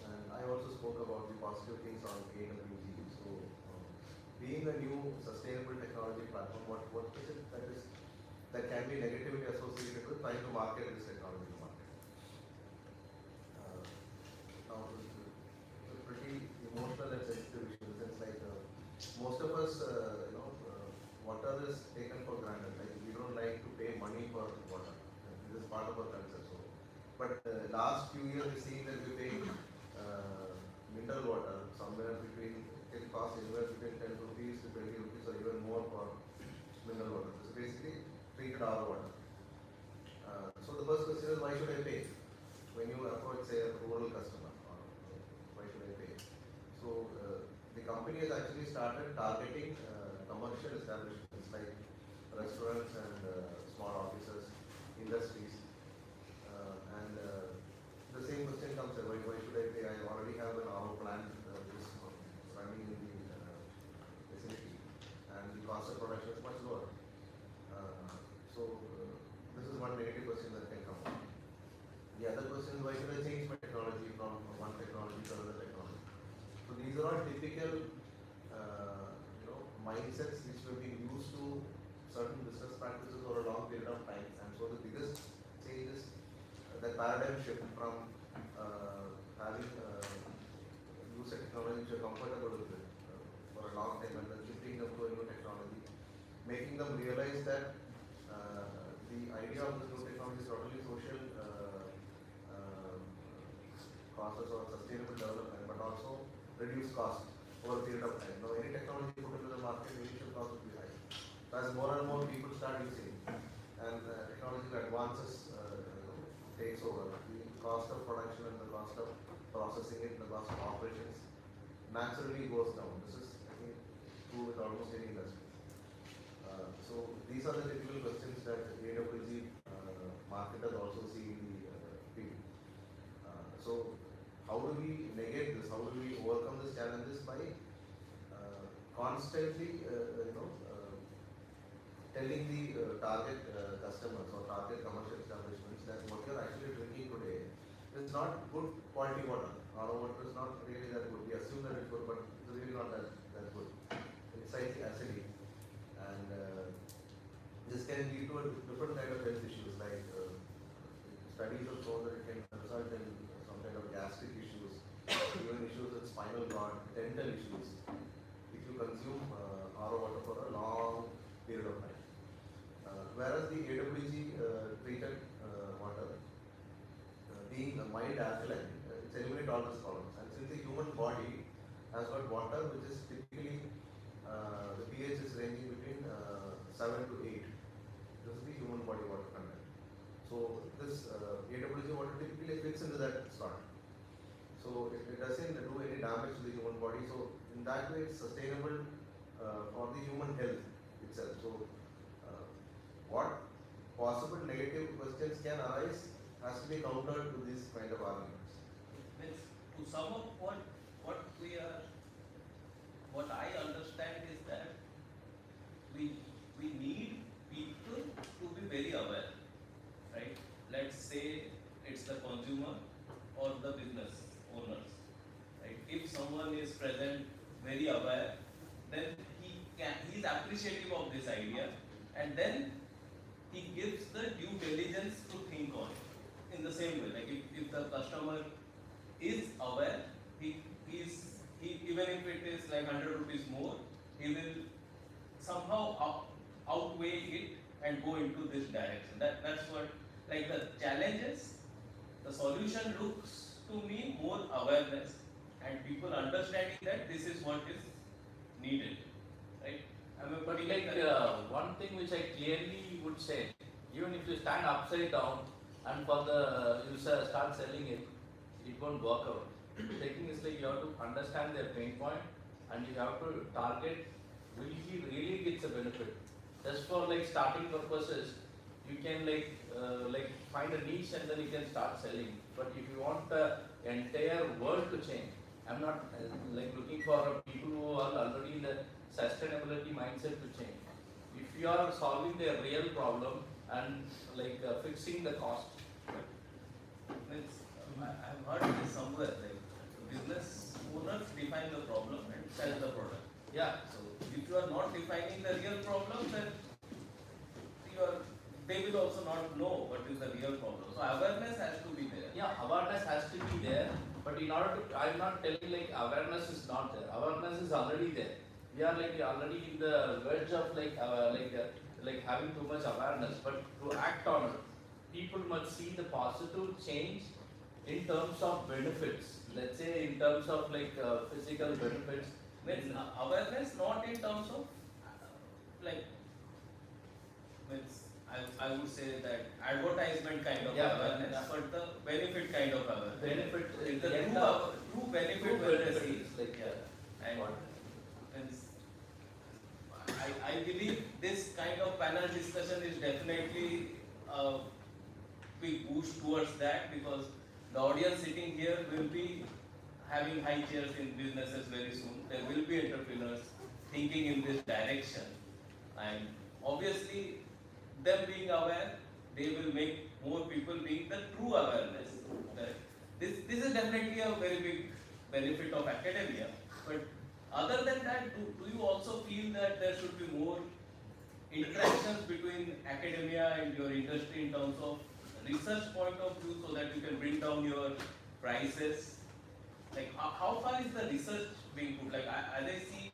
and I also spoke about the positive things on AWG. So, being a new sustainable technology platform, what is it that can be negatively associated with trying to market this technology in the market? Now, it's a pretty emotional and sensitive issue. It's like most of us, water is taken for granted. Like, we don't like to pay money for water. This is part of our culture. So, but last few years we've seen that we pay mineral water somewhere between, it costs anywhere between 10 rupees to 20 rupees or even more for mineral water. So basically treated our water. So the first question is, why should I pay? When you approach, say, a rural customer, why should I pay? So the company has actually started targeting commercial establishments like restaurants and small offices, industries, and the same question comes: why should I pay? I already have an RO plant which is running in the facility, and the cost of production is much lower. This is one negative question that can come up. The other question is, why should I change my technology from one technology to another technology? So these are all typical mindsets which have been used to certain business practices over a long period of time, and so the biggest change is the paradigm shift from having used a technology which you're comfortable with for a long time, and then shifting them to a new technology, making them realize that the idea of this new technology is not only social causes or sustainable development, but also reduce cost. over a period of time. Now, any technology put into the market, the initial cost will be high. So as more and more people start using, and technological advances takes over, the cost of production and the cost of processing it, the cost of operations naturally goes down. This is, I think, true with almost any industry. So these are the typical questions that AWG marketers also see in the field. So how do we negate this? How do we overcome these challenges? By constantly, telling the target customers or target commercial establishments that what you are actually drinking today is not good quality water. Our water is not really that good. We assume that it's good, but it's really not that good. It's slightly acidic, and this can lead to a different kind of health issues. Like studies have shown that it can result in some kind of gastric issues, even issues with spinal cord, dental issues, if you consume RO water for a long period of time. Whereas the AWG treated water, being a mild alkaline, it's eliminate all these problems. And since the human body has got water which is typically, the pH is ranging between 7 to 8. This is the human body water content. So this AWG water typically fits into that slot. So it doesn't do any damage to the human body. So in that way, it's sustainable for the human health itself. So what possible negative questions can arise has to be countered to these kind of arguments. Means to sum up what I understand is that we need people to be very aware, right? Let's say it's the consumer or the business owners, right? If someone is present, very aware, then he's appreciative of this idea, and then he gives the due diligence to think on it. In the same way, like if the customer is aware, he even if it is like 100 rupees more, he will somehow outweigh it and go into this direction. That's what, like, the challenges, the solution looks to me more awareness and people understanding that this is what is needed, right? But one thing which I clearly would say, even if you stand upside down and for the user start selling it, it won't work out. The thing is like you have to understand their pain point and you have to target will he really gets a benefit. Just for like starting purposes, you can like find a niche and then you can start selling. But if you want the entire world to change, I'm not like looking for people who are already in the sustainability mindset to change. If you are solving their real problem and like fixing the cost. I've heard this somewhere, like business owners define the problem and sell the product. Yeah. So if you are not defining the real problem, then they will also not know what is the real problem. So awareness has to be there. Yeah, awareness has to be there, but in order to, I'm not telling like awareness is not there. Awareness is already there. We are like already in the verge of like having too much awareness, but to act on it, people must see the positive change in terms of benefits. Let's say in terms of like physical benefits. Means awareness not in terms of like means I would say that advertisement kind of awareness, but the benefit kind of awareness. Benefit It's the true benefit true when they benefit see. is like And I believe this kind of panel discussion is definitely a big boost towards that, because the audience sitting here will be having high chairs in businesses very soon. There will be entrepreneurs thinking in this direction, and obviously them being aware, they will make more people being the true awareness. This is definitely a very big benefit of academia. But other than that, do you also feel that there should be more interactions between academia and your industry in terms of research point of view, so that you can bring down your prices? Like how far is the research being put? Like as I see,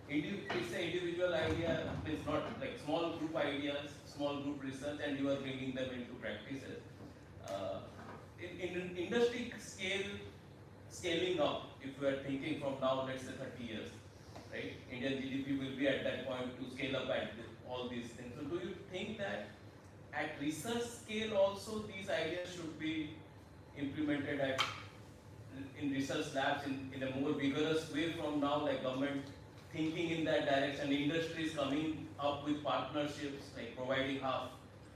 it's an individual idea, it's not like small group ideas, small group research, and you are bringing them into practices. In industry scaling up, if you are thinking from now, let's say 30 years, right? Indian GDP will be at that point to scale up at all these things. So do you think that at research scale also these ideas should be implemented in research labs in a more vigorous way from now, like government thinking in that direction, industry is coming up with partnerships, like providing half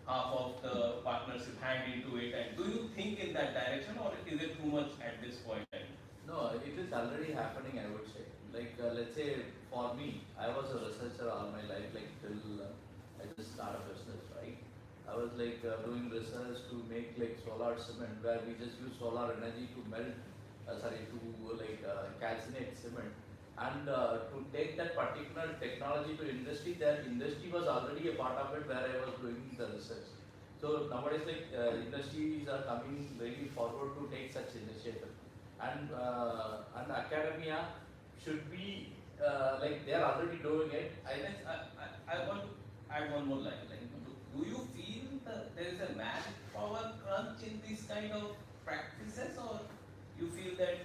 of the partnership hand into it, and do you think in that direction or is it too much at this point? No, it is already happening, I would say. Like, let's say for me, I was a researcher all my life, like till I just started a business, right? I was like doing research to make like solar cement, where we just use solar energy to melt, to like calcinate cement. And to take that particular technology to industry, that industry was already a part of it where I was doing the research. So nowadays, like industries are coming really forward to take such initiative, and academia should be like they are already doing it. I want to add one more line. Like, do you feel that there is a manpower crunch in these kind of practices, or you feel that,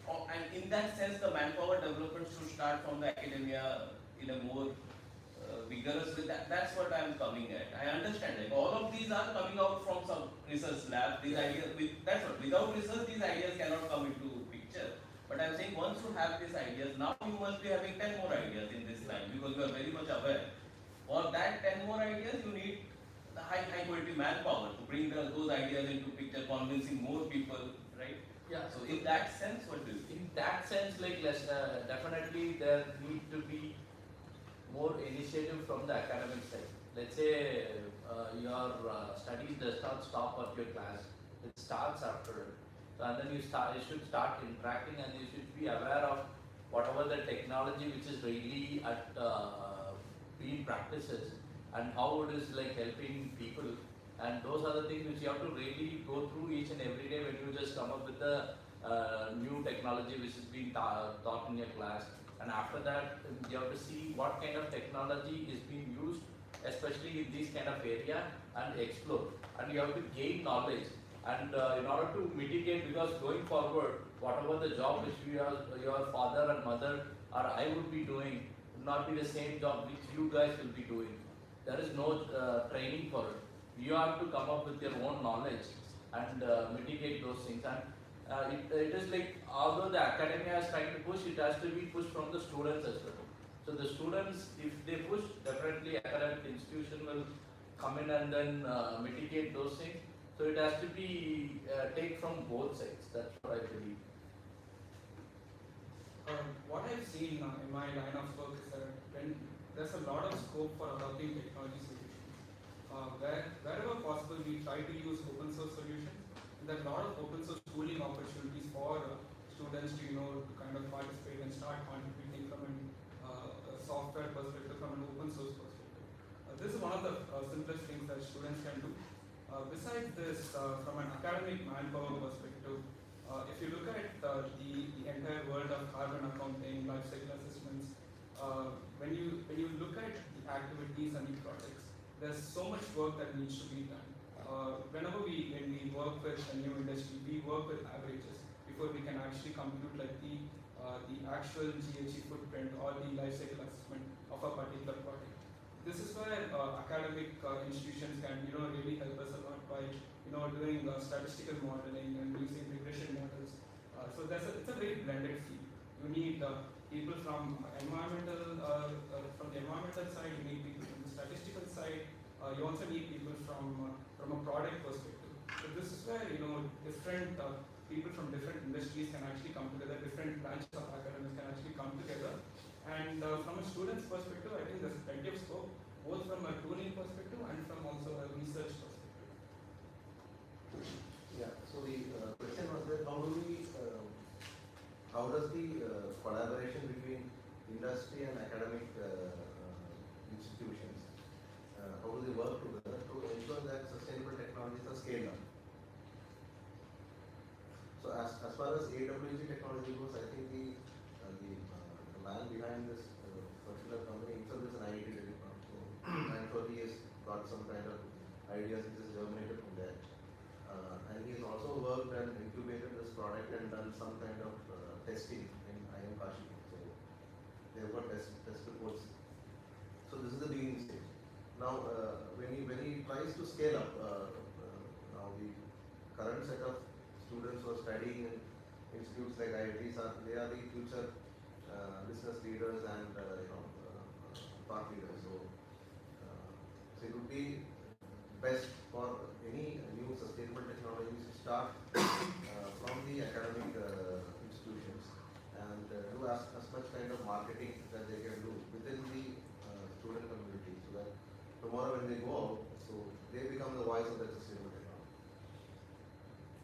and in that sense, the manpower development should start from the academia in a more vigorous way? That's what I'm coming at. I understand. Like all of these are coming out from some research lab. These ideas, that's what. Without research, these ideas cannot come into picture. But I'm saying once you have these ideas, now you must be having 10 more ideas in this line because you are very much aware. For that 10 more ideas, you need the high quality manpower to bring those ideas into picture, convincing more people, right? Yeah. So in that sense, what do you think? In that sense, like definitely there need to be more initiative from the academic side. Let's say your studies does not stop at your class; it starts after it. So, and then you should start interacting, and you should be aware of whatever the technology which is really at being practices, and how it is like helping people. And those are the things which you have to really go through each and every day when you just come up with the new technology which is being taught in your class. And after that, you have to see what kind of technology is being used, especially in this kind of area, and explore. And you have to gain knowledge. And in order to mitigate, because going forward, whatever the job which your father and mother or I would be doing, would not be the same job which you guys will be doing. There is no training for it. You have to come up with your own knowledge and mitigate those things. And it is like, although the academia is trying to push, it has to be pushed from the students as well. So the students, if they push, definitely academic institution will come in and then mitigate those things. So it has to be take from both sides. That's what I believe. What I've seen in my line of work is that when there's a lot of scope for adopting technology solutions. Wherever possible, we try to use open source solutions. And there are a lot of open source tooling opportunities for students to, to kind of participate and start contributing from a software perspective, from an open source perspective. This is one of the simplest things that students can do. Besides this, from an academic manpower perspective, if you look at the entire world of carbon accounting, life cycle assessments, when you look at the activities and the projects, there's so much work that needs to be done. When we work with a new industry, we work with averages before we can actually compute like the actual GHG footprint or the life cycle assessment of a particular project. This is where academic institutions can really help us a lot by doing statistical modeling and using regression models. So it's a very blended field. You need people from the environmental side. You need people from the statistical side. You also need people from a product perspective. So this is where different people from different industries can actually come together. Different branches of academics can actually come together. And from a student's perspective, I think there's plenty of scope, both from a tooling perspective and from also a research perspective. Yeah. So the question was that how does the collaboration between industry and academic institutions, how do they work together to ensure that sustainable technologies are scaled up? So as far as AWG technology goes, I think the man behind this particular company himself is an IIT Delhi. So I'm sure he has got some kind of ideas which is germinated from there. And he has also worked and incubated this product and done some kind of testing in IM Kashi. So they have got test reports. So this is the beginning stage. Now, when he tries to scale up, now the current set of students who are studying in institutes like IITs they are the future business leaders and thought leaders. So it would be best for any new sustainable technologies to start from the academic institutions and do as much kind of marketing that they can do within the student community, so that tomorrow when they go out, so they become the voice of that sustainable technology.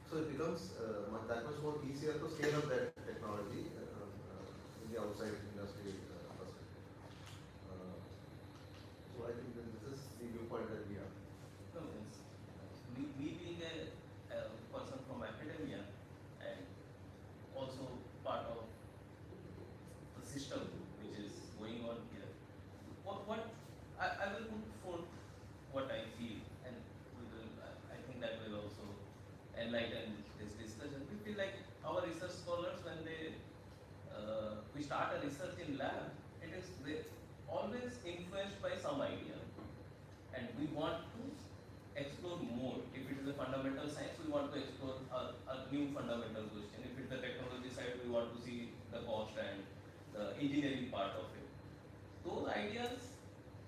So it becomes that much more easier to scale up that technology in the outside industry perspective. So I think that this is the viewpoint that we have. No, it's, me being a person from academia and also part of the system which is going on here, what I will put forth what I feel, and we will, I think that will also enlighten this discussion. We feel like our research scholars, when we start a research in lab, it is always influenced by some idea, and we want to explore more. If it is a fundamental science, we want to explore a new fundamental question. If it's the technology side, we want to see the cost and the engineering part of it. Those ideas,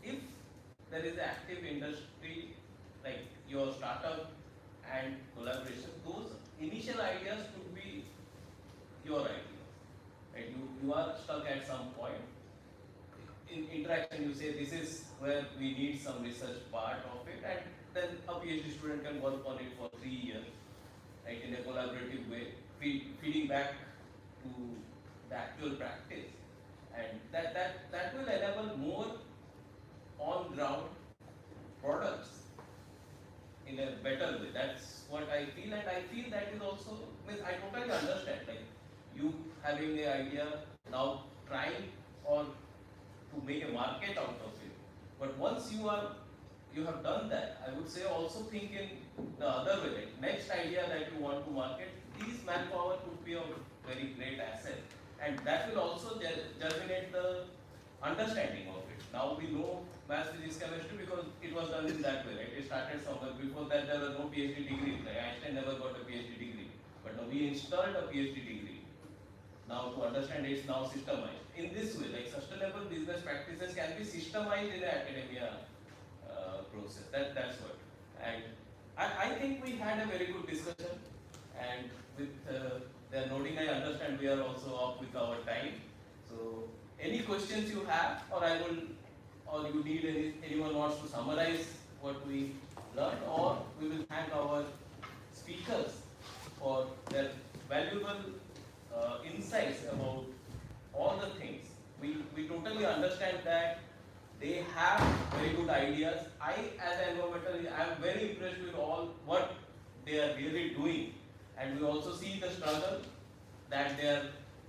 if there is active industry like your startup and collaboration, those initial ideas could be your idea. Right? You are stuck at some point. In interaction, you say this is where we need some research part of it, and then a PhD student can work on it for 3 years, right, in a collaborative way, feeding back to the actual practice, and that will enable more on ground products in a better way. That's what I feel, and I feel that is also, I totally understand, like you having the idea, now trying or to make a market out of it. But once you have done that, I would say also think in the other way, like next idea that you want to market, these manpower could be a very great asset, and that will also germinate the understanding of it. Now we know maths, physics, chemistry because it was done in that way, right? It started somewhere. Before that there was no PhD degree. Like Einstein never got a PhD degree, but now we installed a PhD degree. Now to understand it's now systemized. In this way, like sustainable business practices can be systemized in the academia process. That's what. And I think we had a very good discussion. And with the noting, I understand we are also up with our time. So any questions you have, or or you need anyone wants to summarize what we learned, or we will thank our speakers for their valuable insights about all the things. We totally understand that they have very good ideas. I, as an environmentalist, I am very impressed with all what they are really doing, and we also see the struggle that they are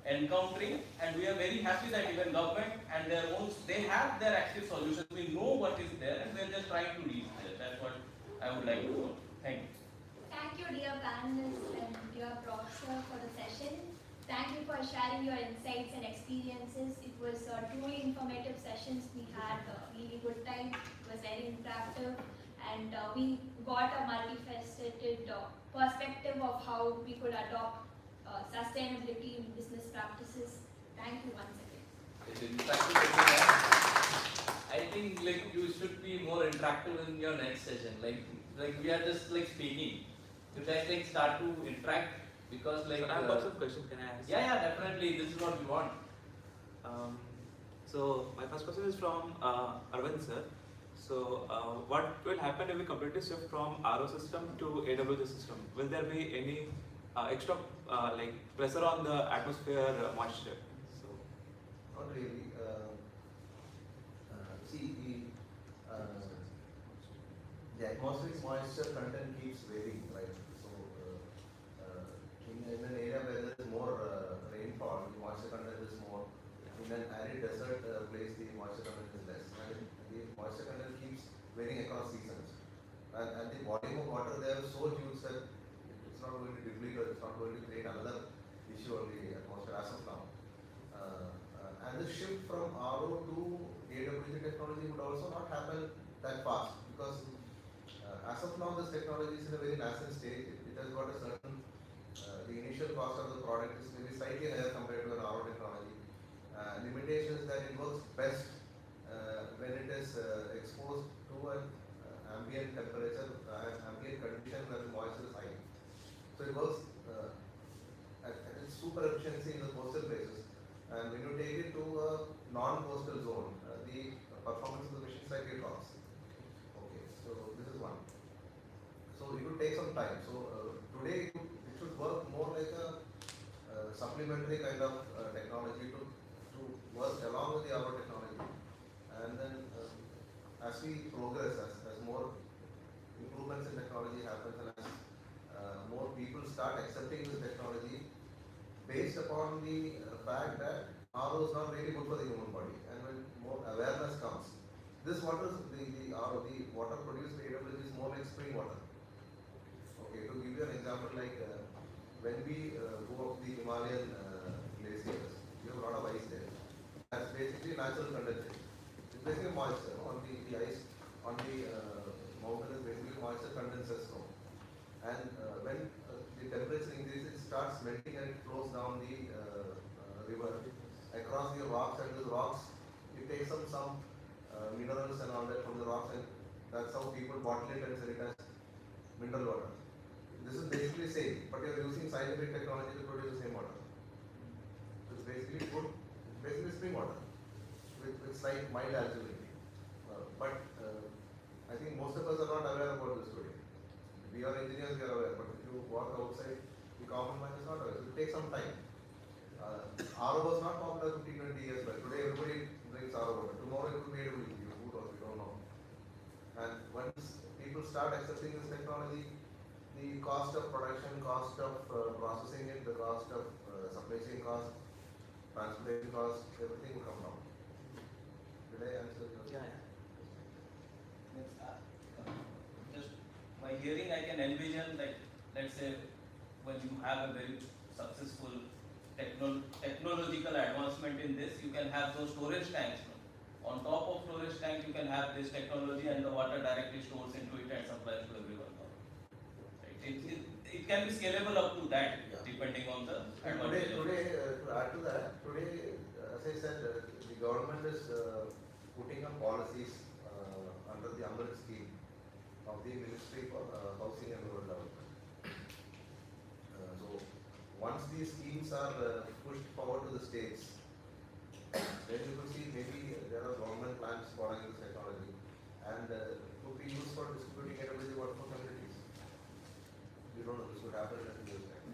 encountering, and we are very happy that even government and their own, they have their active solutions. We know what is there, and we are just trying to reach there. That's what I would like to know. Thank you. Thank you, dear panelists and dear professor, for the session. Thank you for sharing your insights and experiences. It was truly informative sessions. We had a really good time. It was very interactive, and we got a multifaceted perspective of how we could adopt sustainability in business practices. Thank you once again. It's interactive. I think like you should be more interactive in your next session. Like we are just like speaking. You guys like start to interact, because like. So I've got some questions. Can I ask? Yeah, definitely. This is what we want. So my first question is from Arvind sir. So what will happen if we completely shift from RO system to AWG system? Will there be any extra like pressure on the atmosphere moisture? So not really. See, the atmospheric moisture content keeps varying, right? So in an area where there is more rainfall, the moisture content is more. In an arid desert place, the moisture content is less. And the moisture content keeps varying across seasons. And the volume of water there is so huge that it's not going to deplete, or it's not going to create another issue on the atmosphere as of now. and the shift from RO to AWG technology would also not happen that fast because as of now this technology is in a very nascent stage. It has got a certain, the initial cost of the product is maybe slightly higher compared to an RO technology. Limitations that it works best when it is exposed to an ambient temperature, ambient condition where the moisture is high. So it works at its super efficiency in the coastal places. And when you take it to a non-coastal zone, the performance of the machine slightly drops. Okay, so this is one. So it would take some time. So today it should work more like a supplementary kind of technology to work along with the RO technology. And then as we progress, as more improvements in technology happens and as more people start accepting this technology based upon the fact that RO is not really good for the human body, and when more awareness comes, this water, the RO, the water produced by AWG is more like spring water. Okay, to give you an example, like when we go up the Himalayan glaciers, you have a lot of ice there. That's basically natural condensation. It's basically moisture on the ice on the mountain is basically moisture condenses snow. And when the temperature increases, it starts melting and it flows down the river across the rocks, and those rocks, it takes some minerals and all that from the rocks, and that's how people bottle it and sell it as mineral water. This is basically same, but you are using scientific technology to produce the same water. So it's basically good, basically spring water with slight mild alkalinity. But I think most of us are not aware about this today. We are engineers, we are aware, but if you walk outside, the common man is not aware. So it takes some time. RO was not popular 15-20 years back. Today everybody drinks RO water. Tomorrow it will be able to give you food or we don't know. And once people start accepting this technology, the cost of production, cost of processing it, the cost of supply chain cost, transportation cost, everything will come down. Did I answer your question? Just by hearing, I can envision, like, let's say, when you have a very successful technological advancement in this, you can have those storage tanks. No? On top of storage tank, you can have this technology and the water directly stores into it and supplies to everyone. Right? It can be scalable up to that, depending on the advantage. Today, to add to that, today, as I said, the government is putting up policies under the umbrella scheme of the Ministry for Housing and Rural Development. So once these schemes are pushed forward to the states, then you will see maybe there are government plans following this technology and to be used for distributing AWG water for communities. You don't know, this would happen in a few years' time.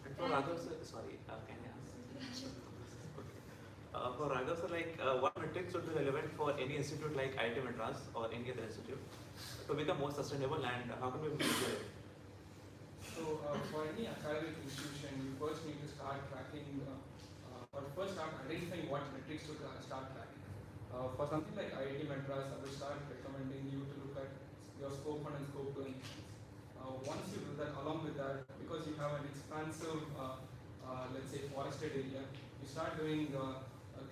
And for Raghav sir, sorry, can I ask? For Raghav sir, like what metrics would be relevant for any institute like IIT Madras or any other institute to become more sustainable, and how can we measure it? So for any academic institution, you first need to start tracking or first start identifying what metrics to start tracking. For something like IIT Madras, I will start recommending you to look at your scope 1 and scope 2 emissions. Once you do that, along with that, because you have an expansive, let's say, forested area, you start doing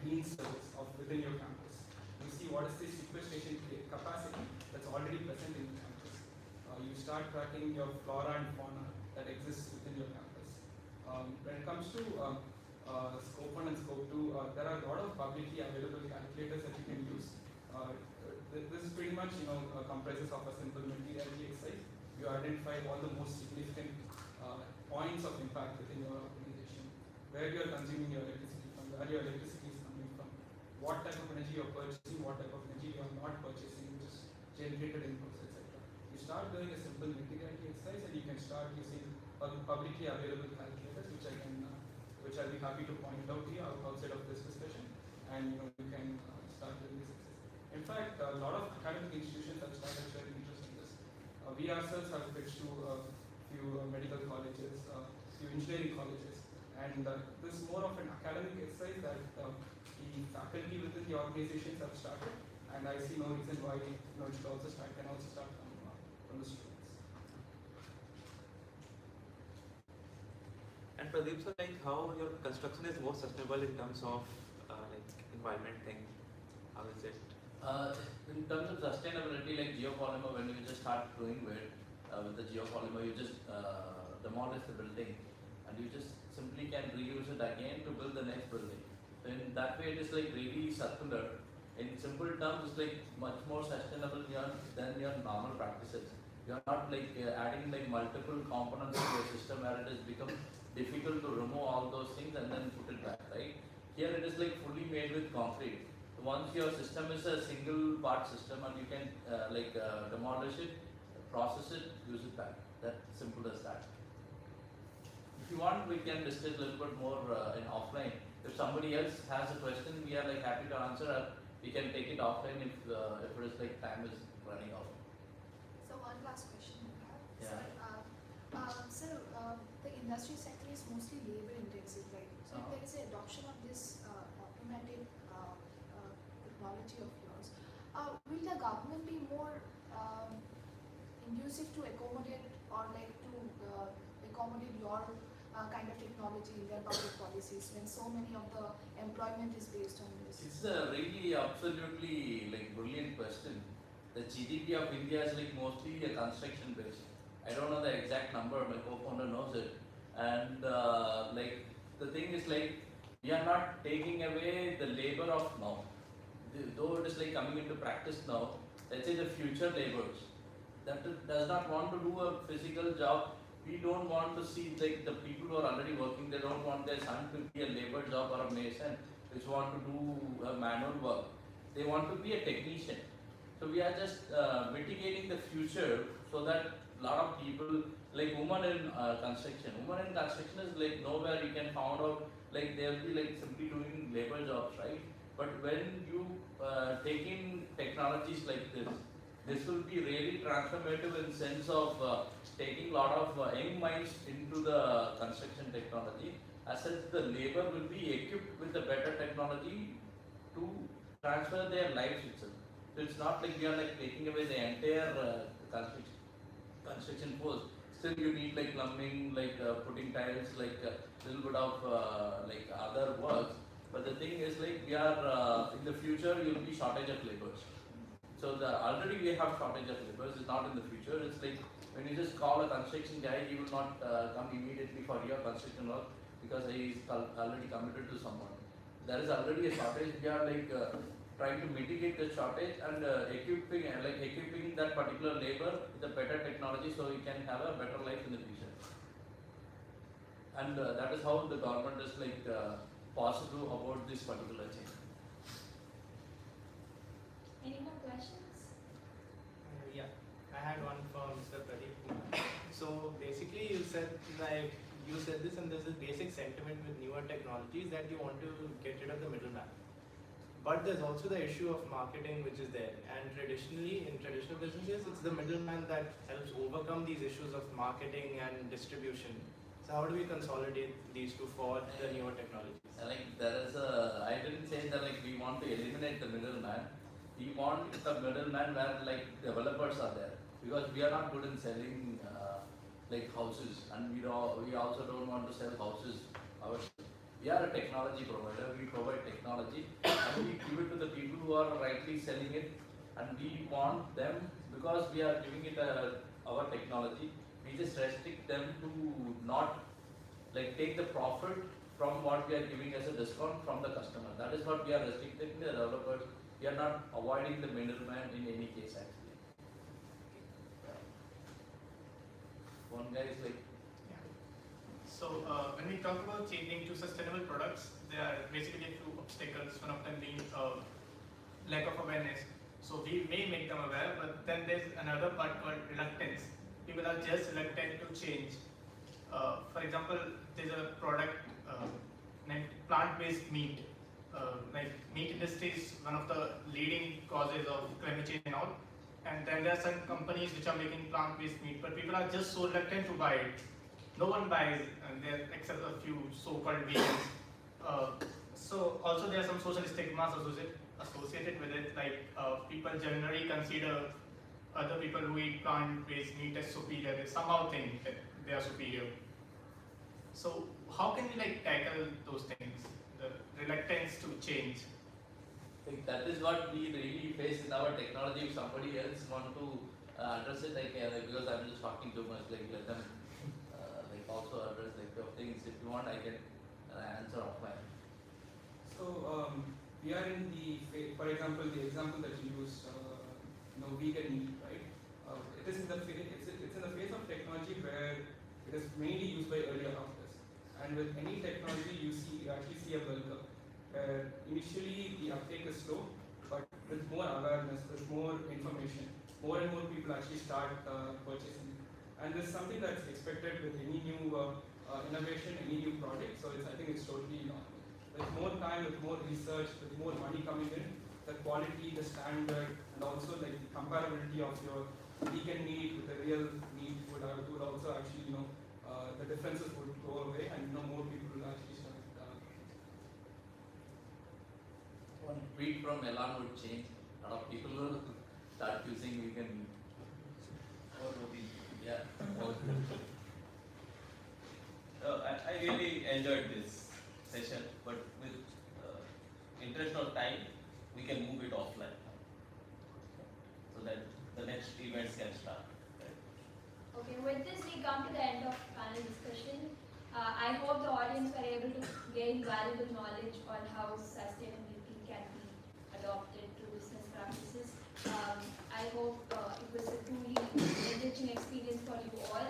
green service of within your campus. You see what is the sequestration capacity that's already present in the campus. You start tracking your flora and fauna that exists within your campus. When it comes to scope 1 and scope 2, there are a lot of publicly available calculators that you can use. This is pretty much, comprises of a simple materiality exercise. You identify all the most significant points of impact within your organization, where you are consuming your electricity from, where your electricity is coming from, what type of energy you are purchasing, what type of energy you are not purchasing, which is generated inputs, etc. You start doing a simple materiality exercise, and you can start using publicly available calculators, which I'll be happy to point out here outside of this discussion, and you can start doing this exercise. In fact, a lot of academic institutions have started showing interest in this. We ourselves have pitched to a few medical colleges, few engineering colleges, and this is more of an academic exercise that the faculty within the organizations have started, and I see no reason why it should also start from the students. And Pradeep sir, like how your construction is more sustainable in terms of like environment thing? How is it? In terms of sustainability, like geopolymer, when you just start doing it with the geopolymer, you just demolish the building and you just simply can reuse it again to build the next building. So in that way, it is like really circular. In simple terms, it's like much more sustainable than your normal practices. You're not like adding like multiple components to your system where it has become difficult to remove all those things and then put it back, right? Here it is like fully made with concrete. Once your system is a single part system and you can demolish it, process it, use it back. That simple as that. If you want, we can discuss a little bit more in offline. If somebody else has a question, we are like happy to answer. We can take it offline if it is like time is running out. So one last question I have. Yeah. The industry sector is mostly labor intensive, right? So if there is an adoption of this automated technology of yours, will the government be more conducive to accommodate or like to accommodate your kind of technology in their public policies when so many of the employment is based on this? It's a really absolutely like brilliant question. The GDP of India is like mostly a construction based. I don't know the exact number, my co-founder knows it. And like the thing is like we are not taking away the labor of now. Though it is like coming into practice now, let's say the future laborers that does not want to do a physical job. We don't want to see like the people who are already working, they don't want their son to be a labor job or a mason which want to do manual work. They want to be a technician. So we are just mitigating the future so that a lot of people like women in construction. Women in construction is like nowhere you can find out like they'll be like simply doing labor jobs, right? But when you take in technologies like this will be really transformative in sense of taking a lot of young minds into the construction technology. As such, the labor will be equipped with the better technology to transfer their lives itself. So it's not like we are like taking away the entire construction force. Still, you need like plumbing, like putting tiles, like a little bit of like other works. But the thing is like we are in the future, you will be shortage of laborers. So already we have shortage of laborers. It's not in the future. It's like when you just call a construction guy, he will not come immediately for your construction work because he is already committed to someone. There is already a shortage. We are like trying to mitigate the shortage and equipping that particular labor with a better technology so he can have a better life in the future. And that is how the government is like positive about this particular change. Any more questions? Yeah, I had one for Mr. Pradeep Kumar. So basically, you said this, and there's a basic sentiment with newer technologies that you want to get rid of the middleman. But there's also the issue of marketing, which is there. And traditionally, in traditional businesses, it's the middleman that helps overcome these issues of marketing and distribution. So how do we consolidate these two for the newer technologies? Like I didn't say that like we want to eliminate the middleman. We want the middleman where like developers are there because we are not good in selling like houses, and we also don't want to sell houses ourselves. We are a technology provider. We provide technology and we give it to the people who are rightly selling it, and we want them because we are giving it our technology. We just restrict them to not like take the profit from what we are giving as a discount from the customer. That is what we are restricting the developers. We are not avoiding the middleman in any case actually. One guy is like. So when we talk about changing to sustainable products, there are basically a few obstacles. One of them being lack of awareness. So we may make them aware, but then there's another part called reluctance. People are just reluctant to change. For example, there's a product named plant-based meat. Like meat industry is one of the leading causes of climate change and all. And then there are some companies which are making plant-based meat, but people are just so reluctant to buy it. No one buys, and there except a few so-called vegans. So also there are some social stigmas associated with it. Like people generally consider other people who eat plant-based meat as superior. They somehow think that they are superior. So how can we like tackle those things, the reluctance to change? Like that is what we really face in our technology. If somebody else want to address it, like, because I'm just talking too much, like let them like also address like your things. If you want, I can answer offline. So we are in the for example, the example that you used, vegan meat, right? It is in the it's in the phase of technology where it is mainly used by early adopters, and with any technology you actually see a bell curve where initially the uptake is slow, but with more awareness, with more information, more and more people actually start purchasing. And this is something that's expected with any new innovation, any new project. So I think it's totally normal. With more time, with more research, with more money coming in, the quality, the standard, and also like the comparability of your vegan meat with the real meat would also actually, the differences would go away, and more people will actually start. One tweet from Elon would change. A lot of people will start using vegan meat. Or roti. Yeah. I really enjoyed this session, but with interest of time, we can move it offline now, so that the next events can start. Right? Okay, with this we come to the end of panel discussion. I hope the audience were able to gain valuable knowledge on how sustainability can be adopted to business practices. I hope it was a truly enriching experience for you all.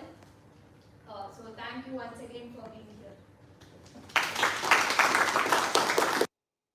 So thank you once again for being here.